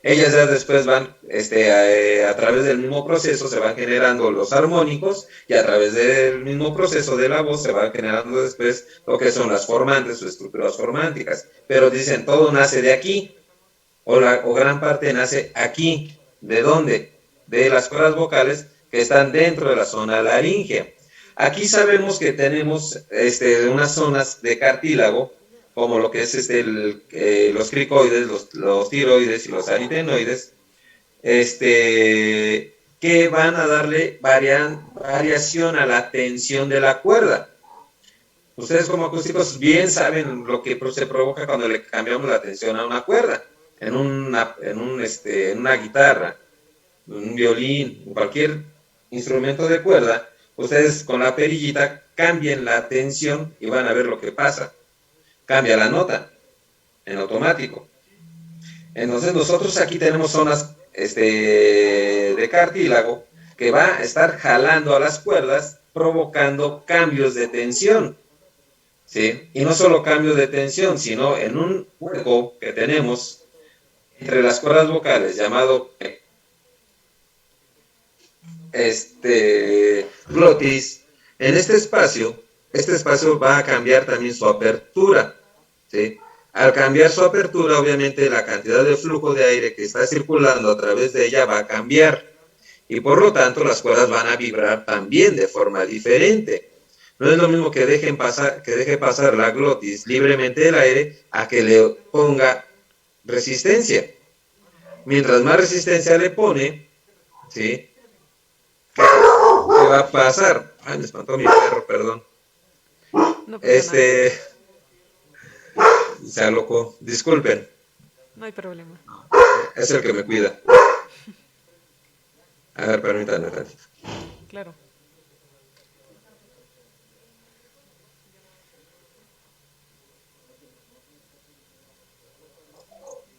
Ellas ya después van, a través del mismo proceso se van generando los armónicos y a través del mismo proceso de la voz se van generando después lo que son las formantes o estructuras formánticas. Pero dicen, todo nace de aquí, o gran parte nace aquí. ¿De dónde? De las cuerdas vocales que están dentro de la zona laríngea. Aquí sabemos que tenemos unas zonas de cartílago, como lo que es los cricoides, los tiroides y los aritenoides, que van a darle variación a la tensión de la cuerda. Ustedes como acústicos bien saben lo que se provoca cuando le cambiamos la tensión a una cuerda, en una guitarra, un violín, cualquier instrumento de cuerda. Ustedes con la perillita cambien la tensión y van a ver lo que pasa. Cambia la nota en automático. Entonces nosotros aquí tenemos zonas de cartílago que va a estar jalando a las cuerdas, provocando cambios de tensión, ¿sí? Y no solo cambios de tensión, sino en un hueco que tenemos entre las cuerdas vocales llamado glotis. En este espacio va a cambiar también su apertura, ¿sí? Al cambiar su apertura, obviamente la cantidad de flujo de aire que está circulando a través de ella va a cambiar y por lo tanto las cuerdas van a vibrar también de forma diferente. No es lo mismo que deje pasar la glotis libremente el aire a que le ponga resistencia. Mientras más resistencia le pone, ¿sí? ¿Qué va a pasar? Ay, me espantó mi perro, perdón. No pasa nada. Se alocó. Disculpen. No hay problema. Es el que me cuida. A ver, permítanme tantito. Claro.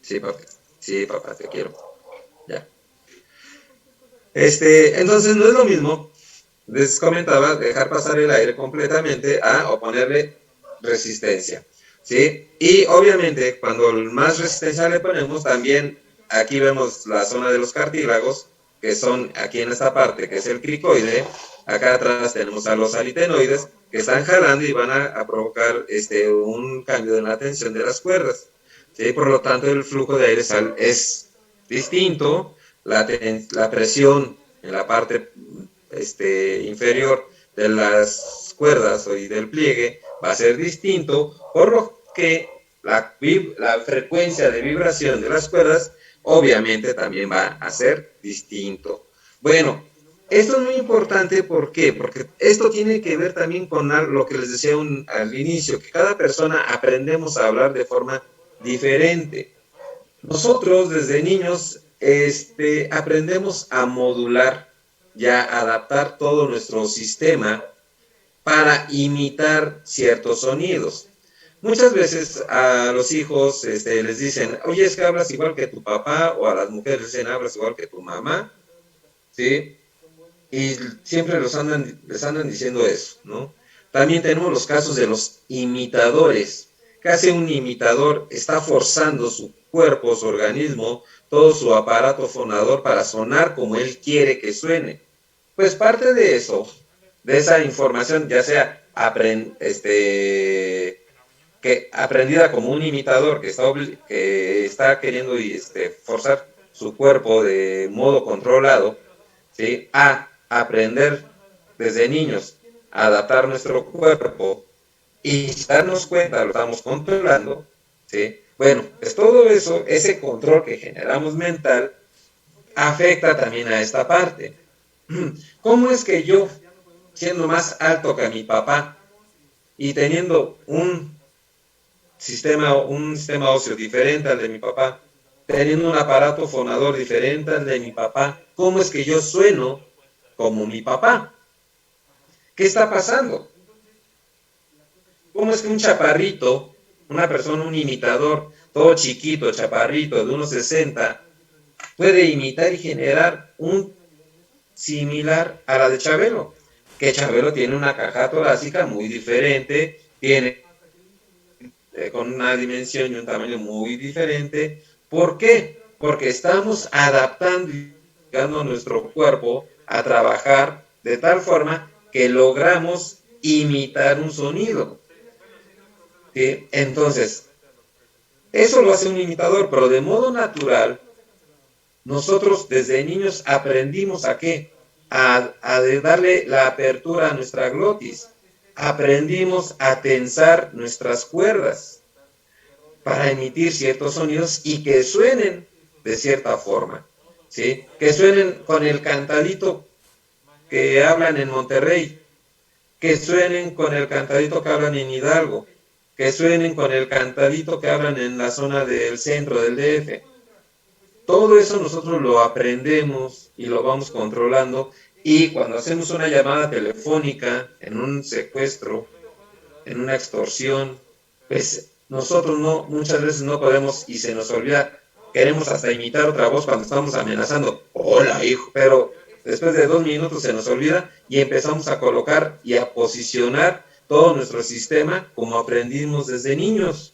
Sí, papi. Sí, papá, te quiero. Ya. Entonces no es lo mismo, les comentaba, dejar pasar el aire completamente o ponerle resistencia. ¿sí? Y obviamente cuando más resistencia le ponemos, también aquí vemos la zona de los cartílagos, que son aquí en esta parte, que es el cricoide. Acá atrás tenemos a los aritenoides, que están jalando y van a provocar un cambio en la tensión de las cuerdas. ¿Sí? Por lo tanto, el flujo de aire es distinto, la presión en la parte inferior de las cuerdas y del pliegue va a ser distinto, por lo que la frecuencia de vibración de las cuerdas obviamente también va a ser distinto. Bueno, esto es muy importante, ¿por qué? Porque esto tiene que ver también con lo que les decía al inicio, que cada persona aprendemos a hablar de forma diferente. Nosotros desde niños aprendemos a modular, ya adaptar todo nuestro sistema para imitar ciertos sonidos. Muchas veces a los hijos les dicen, oye, es que hablas igual que tu papá, o a las mujeres les dicen, hablas igual que tu mamá, ¿sí? Y siempre les andan diciendo eso, ¿no? También tenemos los casos de los imitadores. ¿Qué hace un imitador? Está forzando su cuerpo, su organismo, todo su aparato fonador para sonar como él quiere que suene. Pues parte de eso, de esa información, ya sea aprendida como un imitador que está queriendo forzar su cuerpo de modo controlado, ¿sí? A aprender desde niños a adaptar nuestro cuerpo y darnos cuenta, lo estamos controlando, ¿sí? Bueno, pues todo eso, ese control que generamos mental, afecta también a esta parte. ¿Cómo es que yo, siendo más alto que mi papá y teniendo un sistema óseo diferente al de mi papá, teniendo un aparato fonador diferente al de mi papá, cómo es que yo sueno como mi papá? ¿Qué está pasando? ¿Cómo es que un chaparrito, una persona, un imitador, todo chiquito, chaparrito, de unos 60, puede imitar y generar un similar a la de Chabelo? Que Chabelo tiene una caja torácica muy diferente, tiene con una dimensión y un tamaño muy diferente. ¿Por qué? Porque estamos adaptando nuestro cuerpo a trabajar de tal forma que logramos imitar un sonido. ¿Sí? Entonces, eso lo hace un imitador, pero de modo natural, nosotros desde niños aprendimos a qué? A darle la apertura a nuestra glotis. Aprendimos a tensar nuestras cuerdas para emitir ciertos sonidos y que suenen de cierta forma, ¿sí? Que suenen con el cantadito que hablan en Monterrey, que suenen con el cantadito que hablan en Hidalgo, que suenen con el cantadito que hablan en la zona del centro del DF. Todo eso nosotros lo aprendemos y lo vamos controlando, y cuando hacemos una llamada telefónica en un secuestro, en una extorsión, pues nosotros muchas veces no podemos y se nos olvida, queremos hasta imitar otra voz cuando estamos amenazando, hola hijo, pero después de 2 minutos se nos olvida y empezamos a colocar y a posicionar todo nuestro sistema como aprendimos desde niños.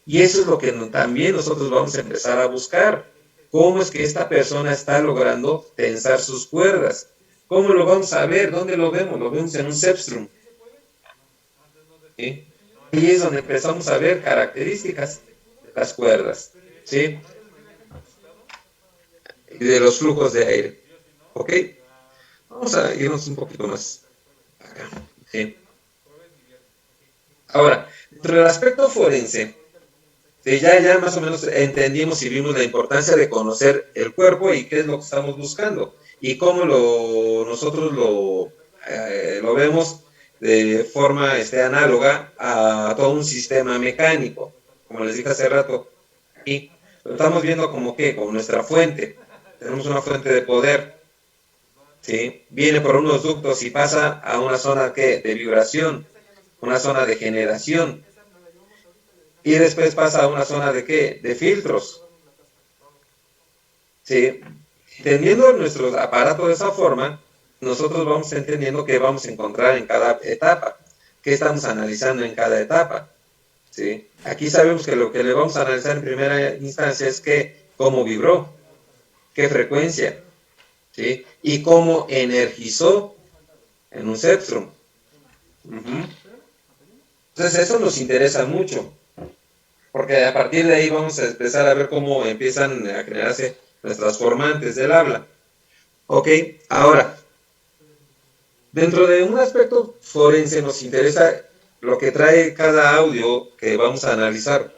Y eso es lo que también nosotros vamos a empezar a buscar. ¿Cómo es que esta persona está logrando tensar sus cuerdas? ¿Cómo lo vamos a ver? ¿Dónde lo vemos? Lo vemos en un cepstrum. ¿Sí? Y es donde empezamos a ver características de las cuerdas. ¿Sí? Y de los flujos de aire. ¿Ok? Vamos a irnos un poquito más acá. ¿Sí? Ahora, dentro del aspecto forense, sí, ya más o menos entendimos y vimos la importancia de conocer el cuerpo y qué es lo que estamos buscando y cómo nosotros lo vemos de forma análoga a todo un sistema mecánico. Como les dije hace rato, aquí lo estamos viendo como nuestra fuente. Tenemos una fuente de poder, ¿sí? Viene por unos ductos y pasa a una zona de vibración, una zona de generación. Y después pasa a una zona de filtros. ¿Sí? Entendiendo nuestro aparato de esa forma, nosotros vamos entendiendo qué vamos a encontrar en cada etapa. qué estamos analizando en cada etapa, ¿sí? Aquí sabemos que lo que le vamos a analizar en primera instancia es cómo vibró, qué frecuencia, ¿sí? Y cómo energizó en un cepstrum. Entonces eso nos interesa mucho, porque a partir de ahí vamos a empezar a ver cómo empiezan a generarse nuestras formantes del habla. Ok, ahora, dentro de un aspecto forense nos interesa lo que trae cada audio que vamos a analizar,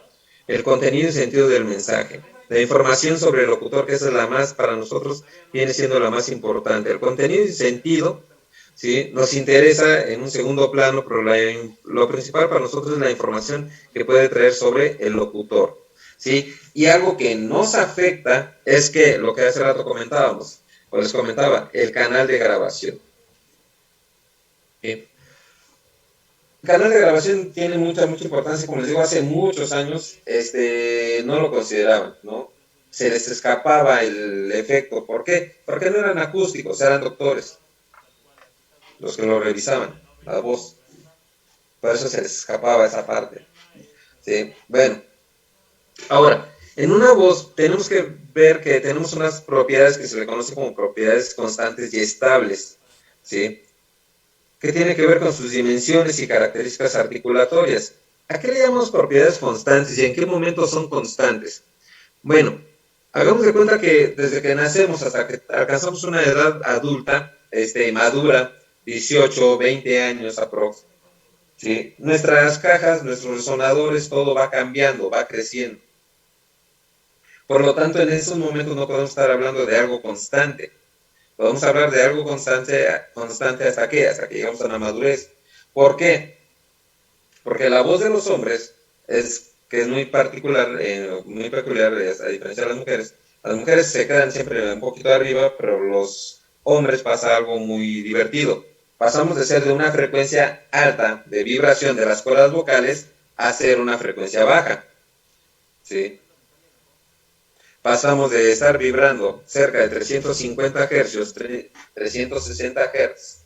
el contenido y sentido del mensaje, la información sobre el locutor, que esa es la más, para nosotros, viene siendo la más importante. El contenido y sentido, ¿sí?, nos interesa en un segundo plano, pero lo principal para nosotros es la información que puede traer sobre el locutor, ¿sí? Y algo que nos afecta es que, lo que hace rato comentábamos, o les comentaba, el canal de grabación. ¿Sí? El canal de grabación tiene mucha importancia. Como les digo, hace muchos años no lo consideraban, ¿no? Se les escapaba el efecto. ¿Por qué? Porque no eran acústicos, eran doctores los que lo revisaban, la voz. Por eso se les escapaba esa parte. ¿Sí? Bueno, ahora, en una voz tenemos que ver que tenemos unas propiedades que se le conocen como propiedades constantes y estables, ¿sí?, que tiene que ver con sus dimensiones y características articulatorias. ¿A qué le llamamos propiedades constantes y en qué momento son constantes? Bueno, hagamos de cuenta que desde que nacemos hasta que alcanzamos una edad adulta, madura, 18, 20 años aprox, ¿sí?, nuestras cajas, nuestros resonadores, todo va cambiando, va creciendo. Por lo tanto, en esos momentos no podemos estar hablando de algo constante. Podemos hablar de algo constante hasta que llegamos a la madurez. ¿Por qué? Porque la voz de los hombres es muy particular, muy peculiar, a diferencia de las mujeres. Las mujeres se quedan siempre un poquito arriba, pero los hombres pasa algo muy divertido. Pasamos de ser de una frecuencia alta de vibración de las cuerdas vocales a ser una frecuencia baja, ¿sí? Pasamos de estar vibrando cerca de 350 Hz, 360 Hz,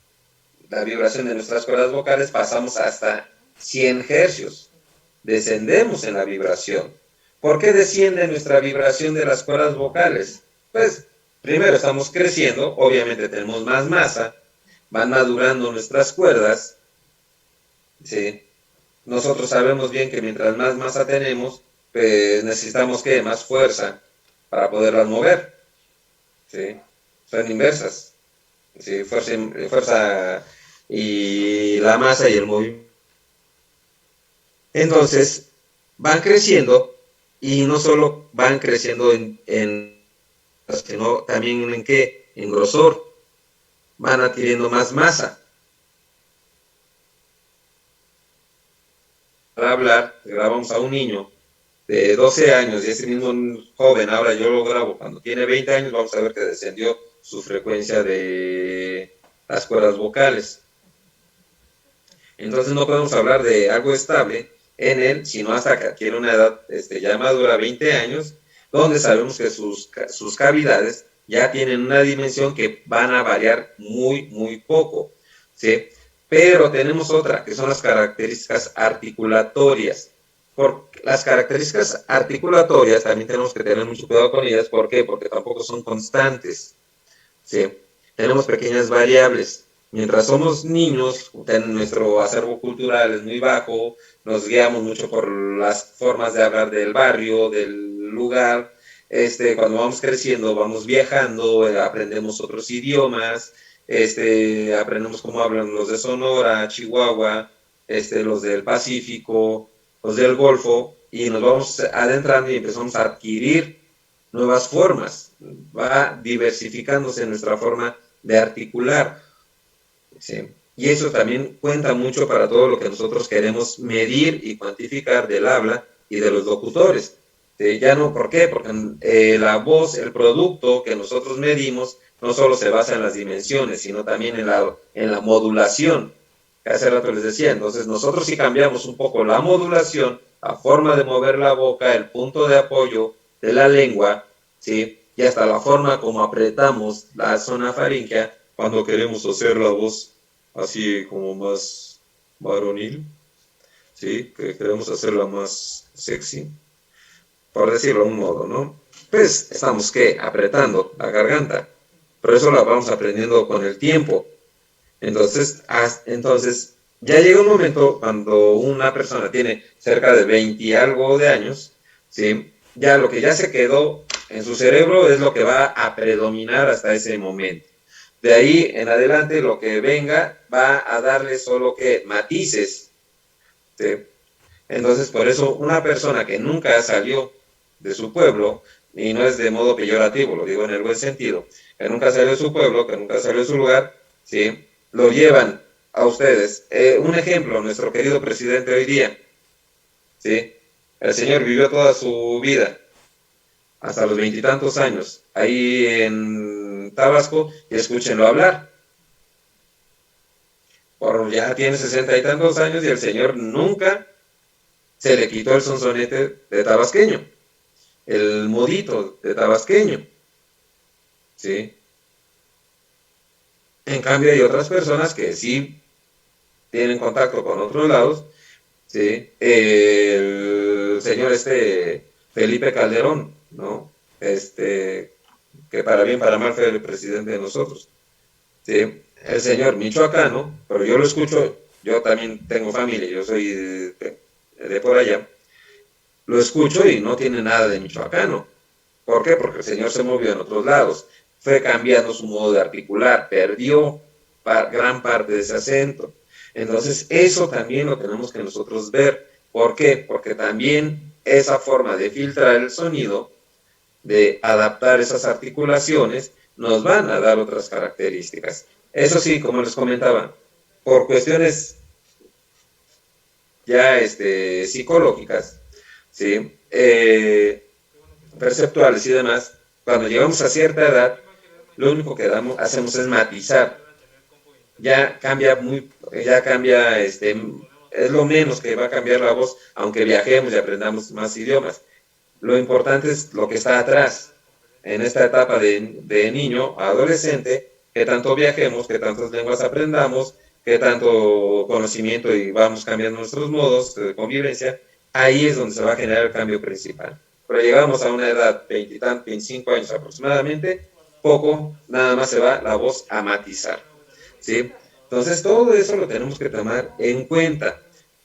la vibración de nuestras cuerdas vocales, pasamos hasta 100 Hz. Descendemos en la vibración. ¿Por qué desciende nuestra vibración de las cuerdas vocales? Pues, primero estamos creciendo, obviamente tenemos más masa, van madurando nuestras cuerdas, ¿sí? Nosotros sabemos bien que mientras más masa tenemos, pues necesitamos, ¿qué?, más fuerza para poderlas mover, ¿sí? Son inversas, ¿sí? Fuerza y la masa y el movimiento. Entonces, van creciendo, y no solo van creciendo sino también en qué, en grosor, van adquiriendo más masa. Para hablar, grabamos a un niño de 12 años, y ese mismo joven, ahora yo lo grabo, cuando tiene 20 años, vamos a ver que descendió su frecuencia de las cuerdas vocales. Entonces no podemos hablar de algo estable en él, sino hasta que adquiere una edad ya madura, 20 años, donde sabemos que sus cavidades ya tienen una dimensión que van a variar muy poco, ¿sí? Pero tenemos otra, que son las características articulatorias. Por las características articulatorias también tenemos que tener mucho cuidado con ellas. ¿Por qué? Porque tampoco son constantes, ¿sí? Tenemos pequeñas variables. Mientras somos niños, nuestro acervo cultural es muy bajo, nos guiamos mucho por las formas de hablar del barrio, del lugar. Cuando vamos creciendo, vamos viajando, aprendemos otros idiomas, aprendemos cómo hablan los de Sonora, Chihuahua, los del Pacífico, los del Golfo, y nos vamos adentrando y empezamos a adquirir nuevas formas. Va diversificándose nuestra forma de articular, ¿sí? Y eso también cuenta mucho para todo lo que nosotros queremos medir y cuantificar del habla y de los locutores. Ya no, ¿por qué? Porque la voz, el producto que nosotros medimos, no solo se basa en las dimensiones, sino también en la modulación, que hace rato les decía. Entonces nosotros si cambiamos un poco la modulación, la forma de mover la boca, el punto de apoyo de la lengua, ¿sí?, y hasta la forma como apretamos la zona faríngea cuando queremos hacer la voz así como más varonil, ¿sí? Que queremos hacerla más sexy, por decirlo de un modo, ¿no? Pues estamos, ¿qué? Apretando la garganta. Pero eso la vamos aprendiendo con el tiempo. Entonces, ya llega un momento cuando una persona tiene cerca de 20 y algo de años, ¿sí? Ya lo que ya se quedó en su cerebro es lo que va a predominar hasta ese momento. De ahí en adelante lo que venga va a darle solo que matices, ¿sí? Entonces, por eso una persona que nunca salió de su pueblo, y no es de modo peyorativo, lo digo en el buen sentido, que nunca salió de su pueblo, que nunca salió de su lugar, ¿sí? Lo llevan a ustedes. Un ejemplo, nuestro querido presidente hoy día, ¿sí? El señor vivió toda su vida, hasta los veintitantos años, ahí en Tabasco, y escúchenlo hablar. Por ya tiene 60 y tantos años y el señor nunca se le quitó el sonsonete de tabasqueño, el modito de tabasqueño, ¿sí? En cambio hay otras personas que sí tienen contacto con otros lados, ¿sí? El señor Felipe Calderón, ¿no? Que para bien, para mal fue el presidente de nosotros, ¿sí? El señor michoacano, pero yo lo escucho, yo también tengo familia, yo soy de por allá, lo escucho y no tiene nada de michoacano. ¿Por qué? Porque el señor se movió en otros lados, fue cambiando su modo de articular, perdió gran parte de ese acento. Entonces, eso también lo tenemos que nosotros ver. ¿Por qué? Porque también esa forma de filtrar el sonido, de adaptar esas articulaciones, nos van a dar otras características. Eso sí, como les comentaba, por cuestiones ya psicológicas, ¿sí? Perceptuales y demás, cuando llegamos a cierta edad, lo único que hacemos es matizar. Ya cambia, es lo menos que va a cambiar la voz, aunque viajemos y aprendamos más idiomas. Lo importante es lo que está atrás, en esta etapa de niño a adolescente, que tanto viajemos, que tantas lenguas aprendamos, que tanto conocimiento y vamos cambiando nuestros modos de convivencia, ahí es donde se va a generar el cambio principal. Pero llegamos a una edad, 25 años aproximadamente, poco, nada más se va la voz a matizar, ¿sí? Entonces todo eso lo tenemos que tomar en cuenta.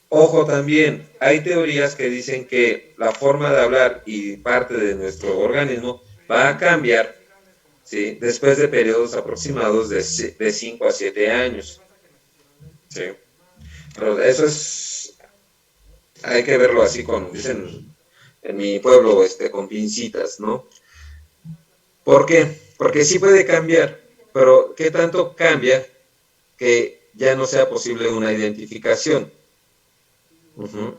Ojo también, hay teorías que dicen que la forma de hablar y parte de nuestro organismo va a cambiar, ¿sí? Después de periodos aproximados de 5 a 7 años, ¿sí? Pero eso hay que verlo así, dicen en mi pueblo, con pincitas, ¿no? ¿Por qué? Porque sí puede cambiar, pero ¿qué tanto cambia que ya no sea posible una identificación? Uh-huh.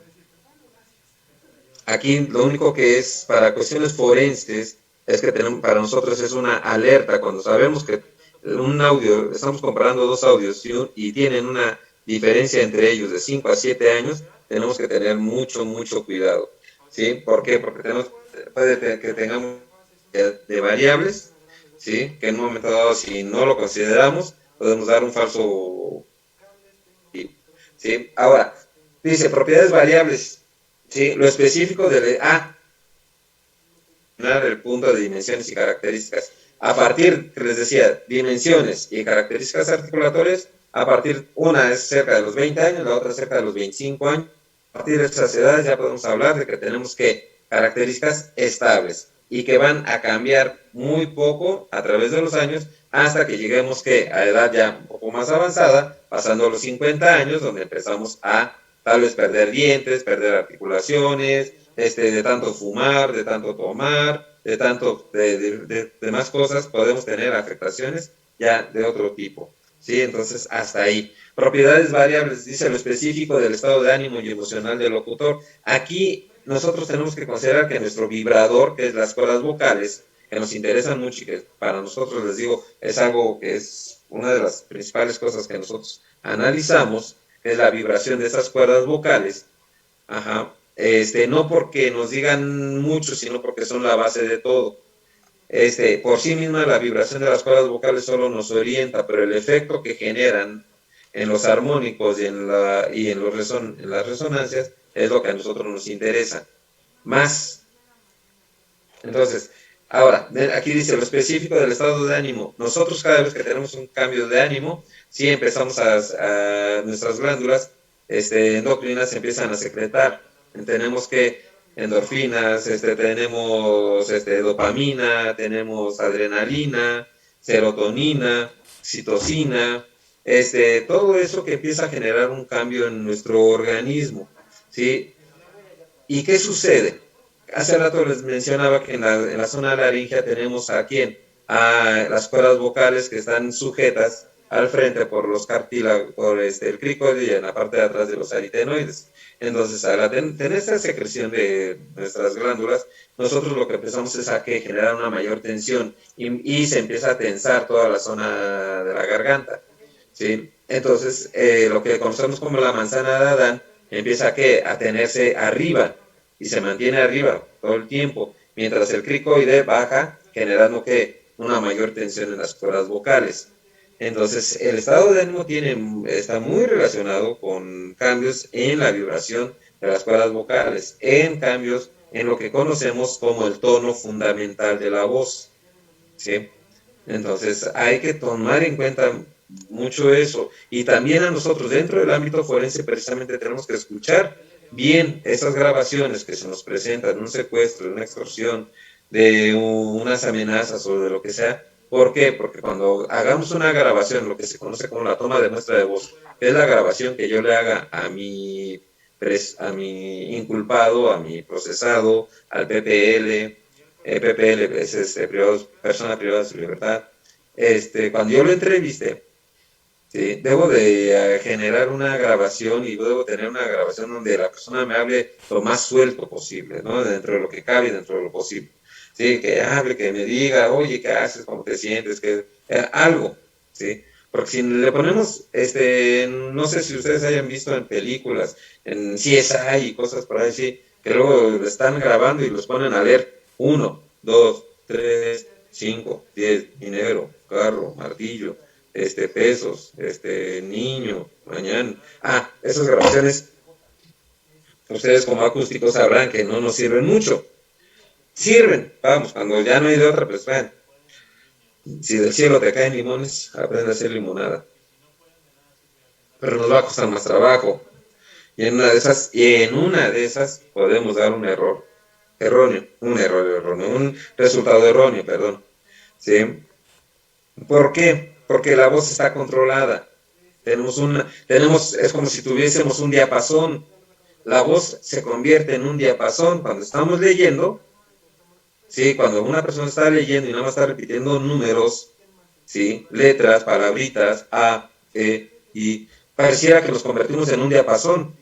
Aquí lo único que es para cuestiones forenses es que para nosotros es una alerta cuando sabemos que un audio, estamos comparando dos audios y tienen una diferencia entre ellos de 5 a 7 años, tenemos que tener mucho, mucho cuidado, ¿sí? ¿Por qué? Porque puede que tengamos de variables, ¿sí? Que en un momento dado, si no lo consideramos, podemos dar un falso, ¿sí? Ahora, dice propiedades variables, ¿sí? Lo específico de el punto de dimensiones y características. A partir, que les decía, dimensiones y características articulatorias, a partir, una es cerca de los 20 años, la otra es cerca de los 25 años. A partir de esas edades ya podemos hablar de que tenemos características estables y que van a cambiar muy poco a través de los años hasta que lleguemos a edad ya un poco más avanzada, pasando los 50 años, donde empezamos a tal vez perder dientes, perder articulaciones, de tanto fumar, de tanto tomar, de más cosas, podemos tener afectaciones ya de otro tipo, ¿sí? Entonces, hasta ahí. Propiedades variables, dice lo específico del estado de ánimo y emocional del locutor. Aquí nosotros tenemos que considerar que nuestro vibrador, que es las cuerdas vocales, que nos interesan mucho y que para nosotros, les digo, es algo que es una de las principales cosas que nosotros analizamos, que es la vibración de esas cuerdas vocales. Ajá. No porque nos digan mucho, sino porque son la base de todo. Por sí misma la vibración de las cuerdas vocales solo nos orienta, pero el efecto que generan en los armónicos en las resonancias, es lo que a nosotros nos interesa más. Entonces, ahora, aquí dice lo específico del estado de ánimo. Nosotros cada vez que tenemos un cambio de ánimo, sí empezamos nuestras glándulas endocrinas empiezan a secretar. Tenemos que endorfinas, tenemos dopamina, tenemos adrenalina, serotonina, citocina, todo eso que empieza a generar un cambio en nuestro organismo, ¿sí? ¿Y qué sucede? Hace rato les mencionaba que en la zona laringea tenemos a quién, a las cuerdas vocales que están sujetas al frente por los cartílagos, por el cricoide y en la parte de atrás de los aritenoides. Entonces, al tener esta secreción de nuestras glándulas, nosotros lo que empezamos es a generar una mayor tensión y se empieza a tensar toda la zona de la garganta, ¿sí? Entonces, lo que conocemos como la manzana de Adán empieza a tenerse arriba y se mantiene arriba todo el tiempo, mientras el cricoide baja, generando una mayor tensión en las cuerdas vocales. Entonces, el estado de ánimo está muy relacionado con cambios en la vibración de las cuerdas vocales, en cambios en lo que conocemos como el tono fundamental de la voz, ¿sí? Entonces, hay que tomar en cuenta mucho eso. Y también a nosotros, dentro del ámbito forense, precisamente tenemos que escuchar bien esas grabaciones que se nos presentan, un secuestro, una extorsión, de unas amenazas o de lo que sea. ¿Por qué? Porque cuando hagamos una grabación, lo que se conoce como la toma de muestra de voz, es la grabación que yo le haga a mi inculpado, a mi procesado, al PPL. PPL es persona privada de su libertad. Cuando yo lo entreviste, ¿sí? Debo de generar una grabación y debo tener una grabación donde la persona me hable lo más suelto posible, ¿no? Dentro de lo que cabe, dentro de lo posible. Sí, que hable, que me diga, oye, ¿qué haces? ¿Cómo te sientes? Algo, ¿sí? Porque si le ponemos, no sé si ustedes hayan visto en películas, en CSI y cosas por ahí, sí, que luego están grabando y los ponen a leer 1, 2, 3, 5, 10, dinero, carro, martillo, pesos, niño, mañana. Esas grabaciones, ustedes como acústicos sabrán que no nos sirven mucho. Sirven, vamos, cuando ya no hay de otra, pues vean. Si del cielo te caen limones, aprende a hacer limonada. Pero nos va a costar más trabajo. Y en una de esas podemos dar un un resultado erróneo, perdón. ¿Sí? ¿Por qué? Porque la voz está controlada. Es como si tuviésemos un diapasón. La voz se convierte en un diapasón cuando estamos leyendo. Sí, cuando una persona está leyendo y nada más está repitiendo números, ¿sí? Letras, palabritas, A, E, I, pareciera que los convertimos en un diapasón.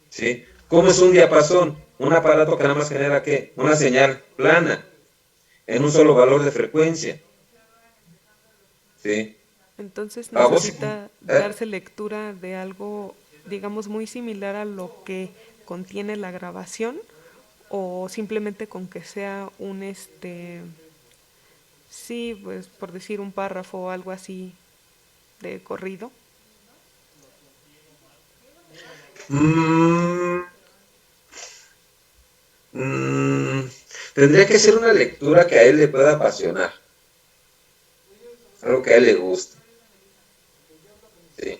¿Sí? ¿Cómo es un diapasón? Un aparato que nada más genera ¿qué? Una señal plana, en un solo valor de frecuencia. ¿Sí? Entonces necesita darse lectura de algo, digamos, muy similar a lo que contiene la grabación, o simplemente con que sea un sí, pues por decir un párrafo o algo así de corrido. Tendría que ser una lectura que a él le pueda apasionar, algo que a él le guste. Sí.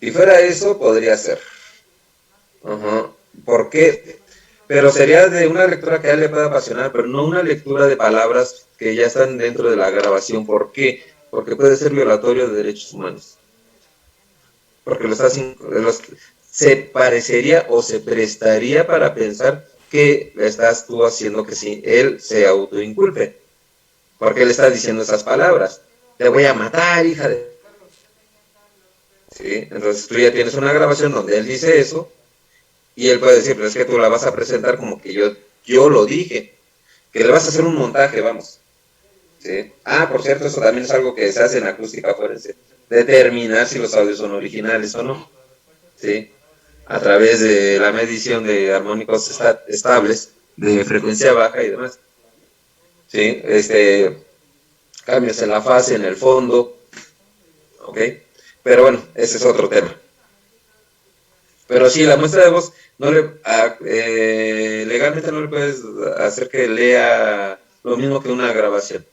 Si fuera eso, podría ser. ¿Por qué? Pero sería de una lectura que a él le pueda apasionar, pero no una lectura de palabras que ya están dentro de la grabación. ¿Por qué? Porque puede ser violatorio de derechos humanos. Porque se parecería o se prestaría para pensar que estás tú haciendo que sí, él se autoinculpe. Porque él está diciendo esas palabras. Te voy a matar, hija de... ¿Sí? Entonces tú ya tienes una grabación donde él dice eso. Y él puede decir, pero es que tú la vas a presentar como que yo lo dije. Que le vas a hacer un montaje, vamos. ¿Sí? Por cierto, eso también es algo que se hace en acústica forense. Determinar si los audios son originales o no. ¿Sí? A través de la medición de armónicos estables, de frecuencia baja y demás. ¿Sí? Cambios en la fase, en el fondo. ¿ok? Pero bueno, ese es otro tema. Pero sí, la muestra de voz no legalmente no le puedes hacer que lea lo mismo que una grabación.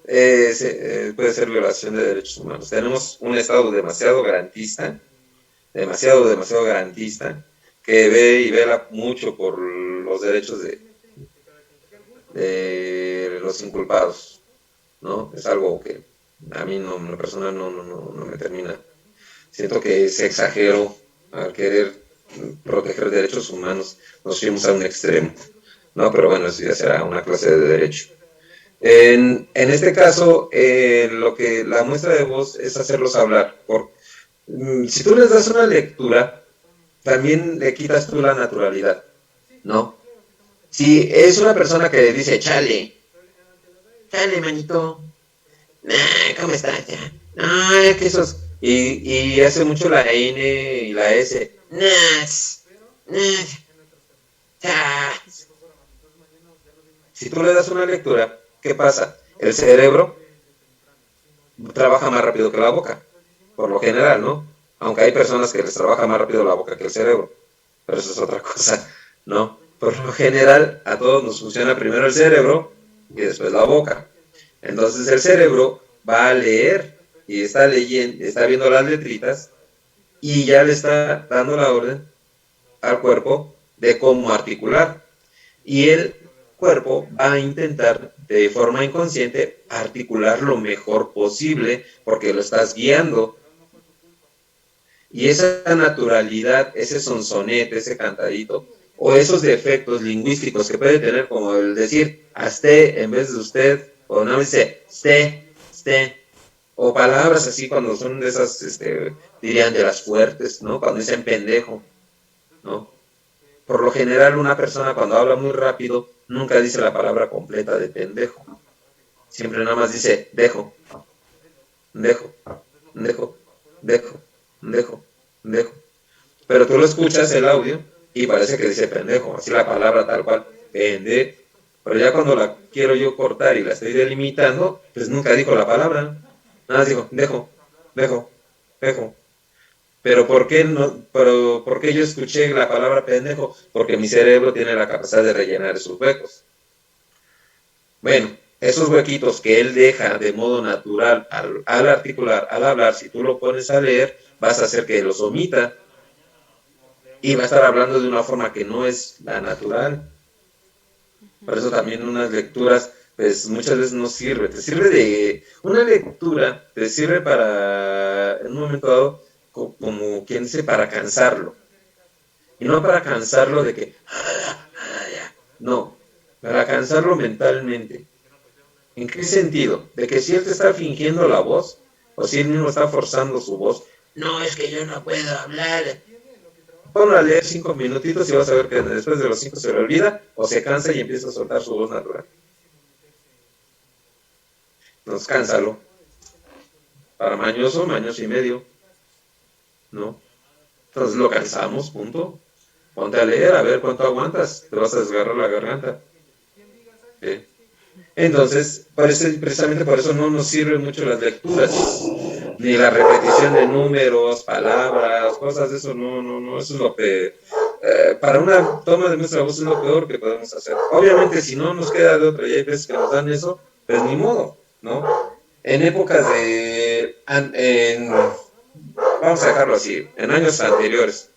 Puede ser violación de derechos humanos. Tenemos un Estado demasiado garantista, que ve y vela mucho por los derechos de los inculpados, ¿no? Es algo que a mí no, en lo personal no me termina. Siento que se exageró al querer proteger derechos humanos, nos fuimos a un extremo, ¿no? Pero bueno, eso ya será una clase de derecho. En este caso, lo que la muestra de voz es hacerlos hablar. Si tú les das una lectura, también le quitas tú la naturalidad, ¿no? Si es una persona que dice, chale, manito, ¿cómo estás? Ya? No, que esos... Y hace mucho la N y la S. Si tú le das una lectura, ¿qué pasa? El cerebro trabaja más rápido que la boca, por lo general, ¿no? Aunque hay personas que les trabaja más rápido la boca que el cerebro, pero eso es otra cosa, ¿no? Por lo general, a todos nos funciona primero el cerebro y después la boca. Entonces el cerebro va a leer y está leyendo, está viendo las letritas y ya le está dando la orden al cuerpo de cómo articular. Y el cuerpo va a intentar de forma inconsciente articular lo mejor posible porque lo estás guiando. Y esa naturalidad, ese sonsonete, ese cantadito, o esos defectos lingüísticos que puede tener, como el decir hasta en vez de usted, o no dice ste, o palabras así cuando son de esas, dirían de las fuertes, ¿no? Cuando dicen pendejo, ¿no? Por lo general, una persona cuando habla muy rápido nunca dice la palabra completa de pendejo. Siempre nada más dice dejo. Pero tú lo escuchas el audio y parece que dice pendejo, así la palabra tal cual, pendejo. Pero ya cuando la quiero yo cortar y la estoy delimitando, pues nunca dijo la palabra. Nada más dijo dejo. Pero ¿por qué yo escuché la palabra pendejo? Porque mi cerebro tiene la capacidad de rellenar esos huecos. Bueno, esos huequitos que él deja de modo natural al articular, al hablar, si tú lo pones a leer, vas a hacer que los omita y va a estar hablando de una forma que no es la natural. Por eso también unas lecturas, pues muchas veces no sirve. Una lectura te sirve para, en un momento dado, como quien dice, para cansarlo. Y no para cansarlo de que, no, para cansarlo mentalmente. ¿En qué sentido? De que si él te está fingiendo la voz, o si él mismo está forzando su voz, no, es que yo no puedo hablar. Ponlo a leer 5 minutitos y vas a ver que después de los 5 se le olvida, o se cansa y empieza a soltar su voz natural. Entonces, cánsalo. Para mañoso y medio. ¿No? Entonces lo cansamos, punto. Ponte a leer, a ver cuánto aguantas, te vas a desgarrar la garganta. ¿Sí? Entonces, precisamente por eso no nos sirven mucho las lecturas, ni la repetición de números, palabras, cosas de eso, no, eso es lo que, para una toma de nuestra voz es lo peor que podemos hacer. Obviamente, si no nos queda de otra, y hay veces que nos dan eso, pues ni modo, ¿no? En épocas vamos a dejarlo así, en años anteriores,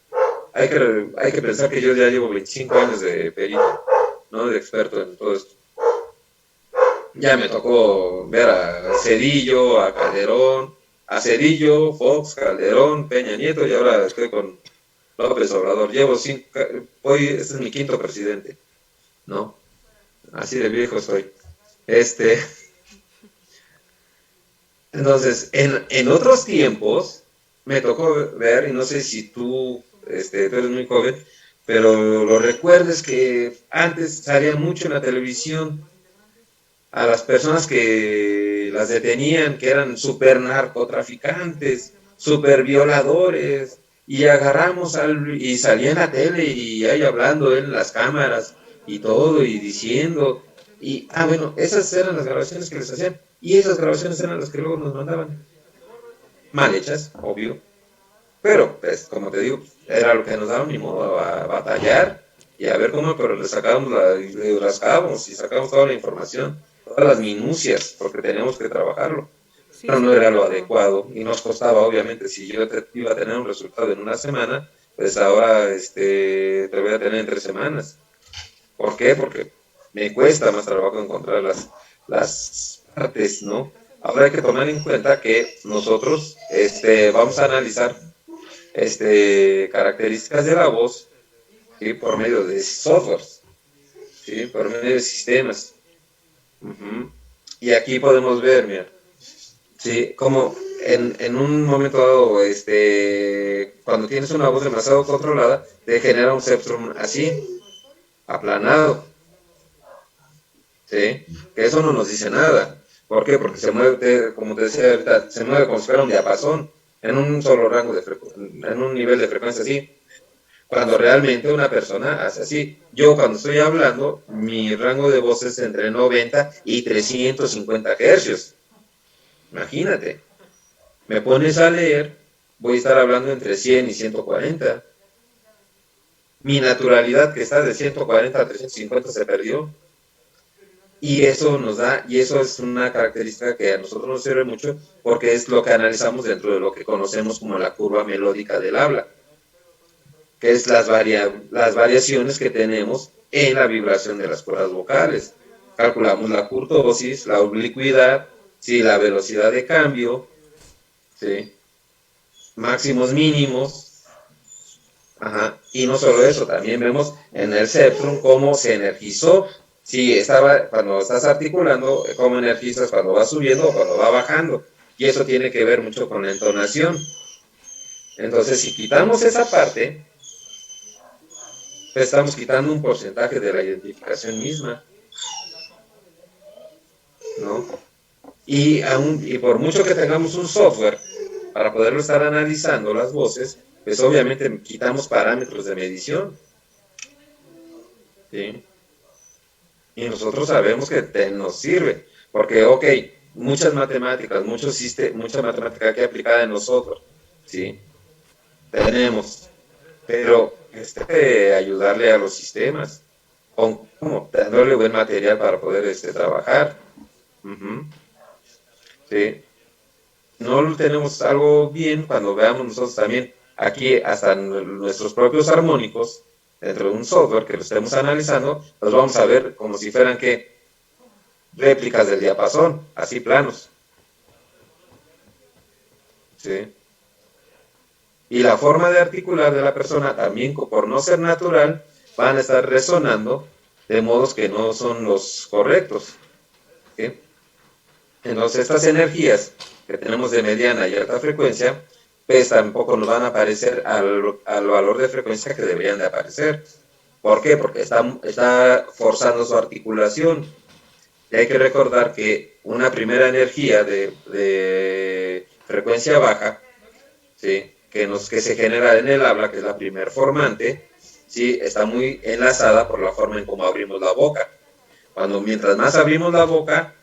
hay que pensar que yo ya llevo 25 años de perito, ¿no? De experto en todo esto. Ya me tocó ver a Cedillo, a Calderón, a Cedillo, Fox, Calderón, Peña Nieto, y ahora estoy con López Obrador. Este es mi 5º presidente, ¿no? Así de viejo soy. Entonces, en otros tiempos, me tocó ver, y no sé si tú eres muy joven, pero lo recuerdes que antes salía mucho en la televisión a las personas que las detenían, que eran super narcotraficantes, super violadores, y agarramos y salía en la tele y ahí hablando en las cámaras y todo, y diciendo, bueno, esas eran las grabaciones que les hacían, y esas grabaciones eran las que luego nos mandaban. mal hechas, obvio, pero, pues, como te digo, era lo que nos daba ni modo a batallar y a ver cómo, pero le sacábamos, le rascábamos y sacábamos toda la información, todas las minucias, porque teníamos que trabajarlo. Sí, Pero sí no era lo recuerdo. adecuado y nos costaba, obviamente, si yo iba a tener un resultado en una semana, pues ahora te voy a tener en 3 semanas. ¿Por qué? Porque me cuesta más trabajo encontrar las partes, ¿no? Ahora hay que tomar en cuenta que nosotros vamos a analizar características de la voz, ¿sí? Por medio de softwares, ¿sí? Por medio de sistemas. Uh-huh. Y aquí podemos ver, mira, sí, como en un momento dado, cuando tienes una voz demasiado controlada, te genera un septrum así, aplanado, ¿sí? Que eso no nos dice nada. ¿Por qué? Porque se mueve, como te decía ahorita, se mueve como si fuera un diapasón, en un solo rango de en un nivel de frecuencia así. Cuando realmente una persona hace así. Yo cuando estoy hablando, mi rango de voz es entre 90 y 350 hercios. Imagínate. Me pones a leer, voy a estar hablando entre 100 y 140. Mi naturalidad, que está de 140 a 350, se perdió. Y eso nos da, y eso es una característica que a nosotros nos sirve mucho, porque es lo que analizamos dentro de lo que conocemos como la curva melódica del habla, que es las variaciones que tenemos en la vibración de las cuerdas vocales. Calculamos la kurtosis, la oblicuidad, ¿sí? La velocidad de cambio, ¿sí? Máximos, mínimos, ajá. Y no solo eso, también vemos en el septrum cómo se energizó. Si estaba, cuando estás articulando, cómo energizas cuando va subiendo o cuando va bajando. Y eso tiene que ver mucho con la entonación. Entonces, si quitamos esa parte, pues estamos quitando un porcentaje de la identificación misma, ¿no? Y por mucho que tengamos un software para poderlo estar analizando las voces, pues obviamente quitamos parámetros de medición, ¿sí? Y nosotros sabemos que nos sirve, porque, ok, muchas matemáticas, mucha matemática que aplicada en nosotros, ¿sí? Tenemos, pero ayudarle a los sistemas, como dándole buen material para poder trabajar. Uh-huh. ¿Sí? No tenemos algo bien cuando veamos nosotros también aquí hasta nuestros propios armónicos dentro de un software que lo estemos analizando, los vamos a ver como si fueran que réplicas del diapasón, así planos. ¿Sí? Y la forma de articular de la persona también, por no ser natural, van a estar resonando de modos que no son los correctos. ¿Sí? Entonces estas energías que tenemos de mediana y alta frecuencia, pues tampoco nos van a aparecer al valor de frecuencia que deberían de aparecer. ¿Por qué? Porque está forzando su articulación. Y hay que recordar que una primera energía de frecuencia baja, ¿sí? que se genera en el habla, que es la primer formante, ¿sí? Está muy enlazada por la forma en cómo abrimos la boca. Mientras más abrimos la boca,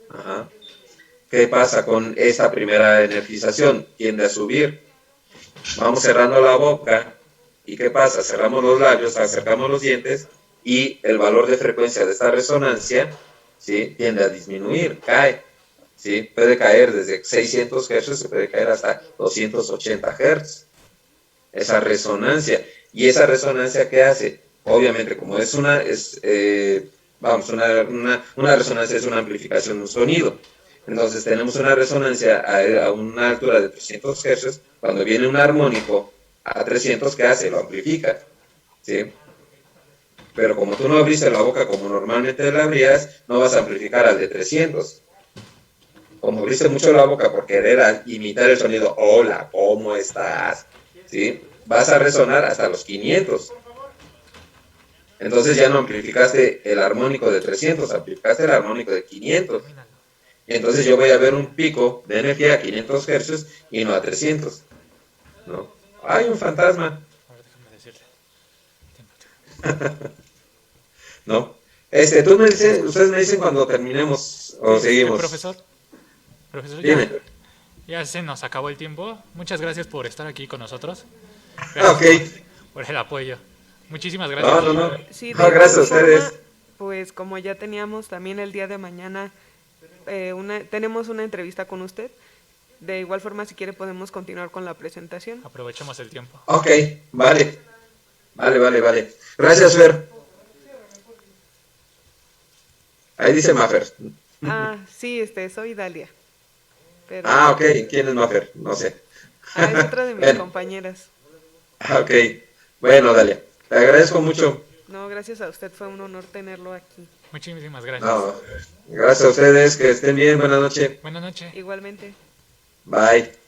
ajá, ¿qué pasa con esta primera energización? Tiende a subir. Vamos cerrando la boca. ¿Y qué pasa? Cerramos los labios, acercamos los dientes y el valor de frecuencia de esta resonancia, ¿sí? Tiende a disminuir, cae. ¿Sí? Puede caer desde 600 Hz, se puede caer hasta 280 Hz. Esa resonancia. ¿Y esa resonancia qué hace? Obviamente, como es una resonancia es una amplificación de un sonido. Entonces tenemos una resonancia a una altura de 300 Hz, cuando viene un armónico a 300, ¿qué hace? Lo amplifica, ¿sí? Pero como tú no abriste la boca como normalmente la abrías, no vas a amplificar al de 300. Como abriste mucho la boca por querer imitar el sonido, hola, ¿cómo estás? ¿Sí? Vas a resonar hasta los 500. Entonces ya no amplificaste el armónico de 300, amplificaste el armónico de 500. Entonces yo voy a ver un pico de energía a 500 Hz y no a 300. ¿No? Hay un fantasma. Ahora déjame decirle. ¿No? Ustedes me dicen cuando terminemos o seguimos. Profesor, ya. Dime. Ya se nos acabó el tiempo. Muchas gracias por estar aquí con nosotros. Ah, Gracias ok. por el apoyo. Muchísimas No, gracias. no, no. Sí, No, de gracias a igual forma, ustedes. pues como ya teníamos también el día de mañana, tenemos una entrevista con usted. De igual forma, si quiere, podemos continuar con la presentación. Aprovechemos el tiempo. Ok, vale. Vale. Gracias, Fer. Ahí dice Maffer. Ah, sí, soy Dalia. Pero, Ah, ok. ¿Quién es Maffer? No sé. es otra de mis Bueno, compañeras. ok. Bueno, Dalia. Te agradezco mucho. No, gracias a usted, fue un honor tenerlo aquí. Muchísimas gracias. No, gracias a ustedes. Que estén bien. Buenas noches. Buenas noches. Igualmente. Bye.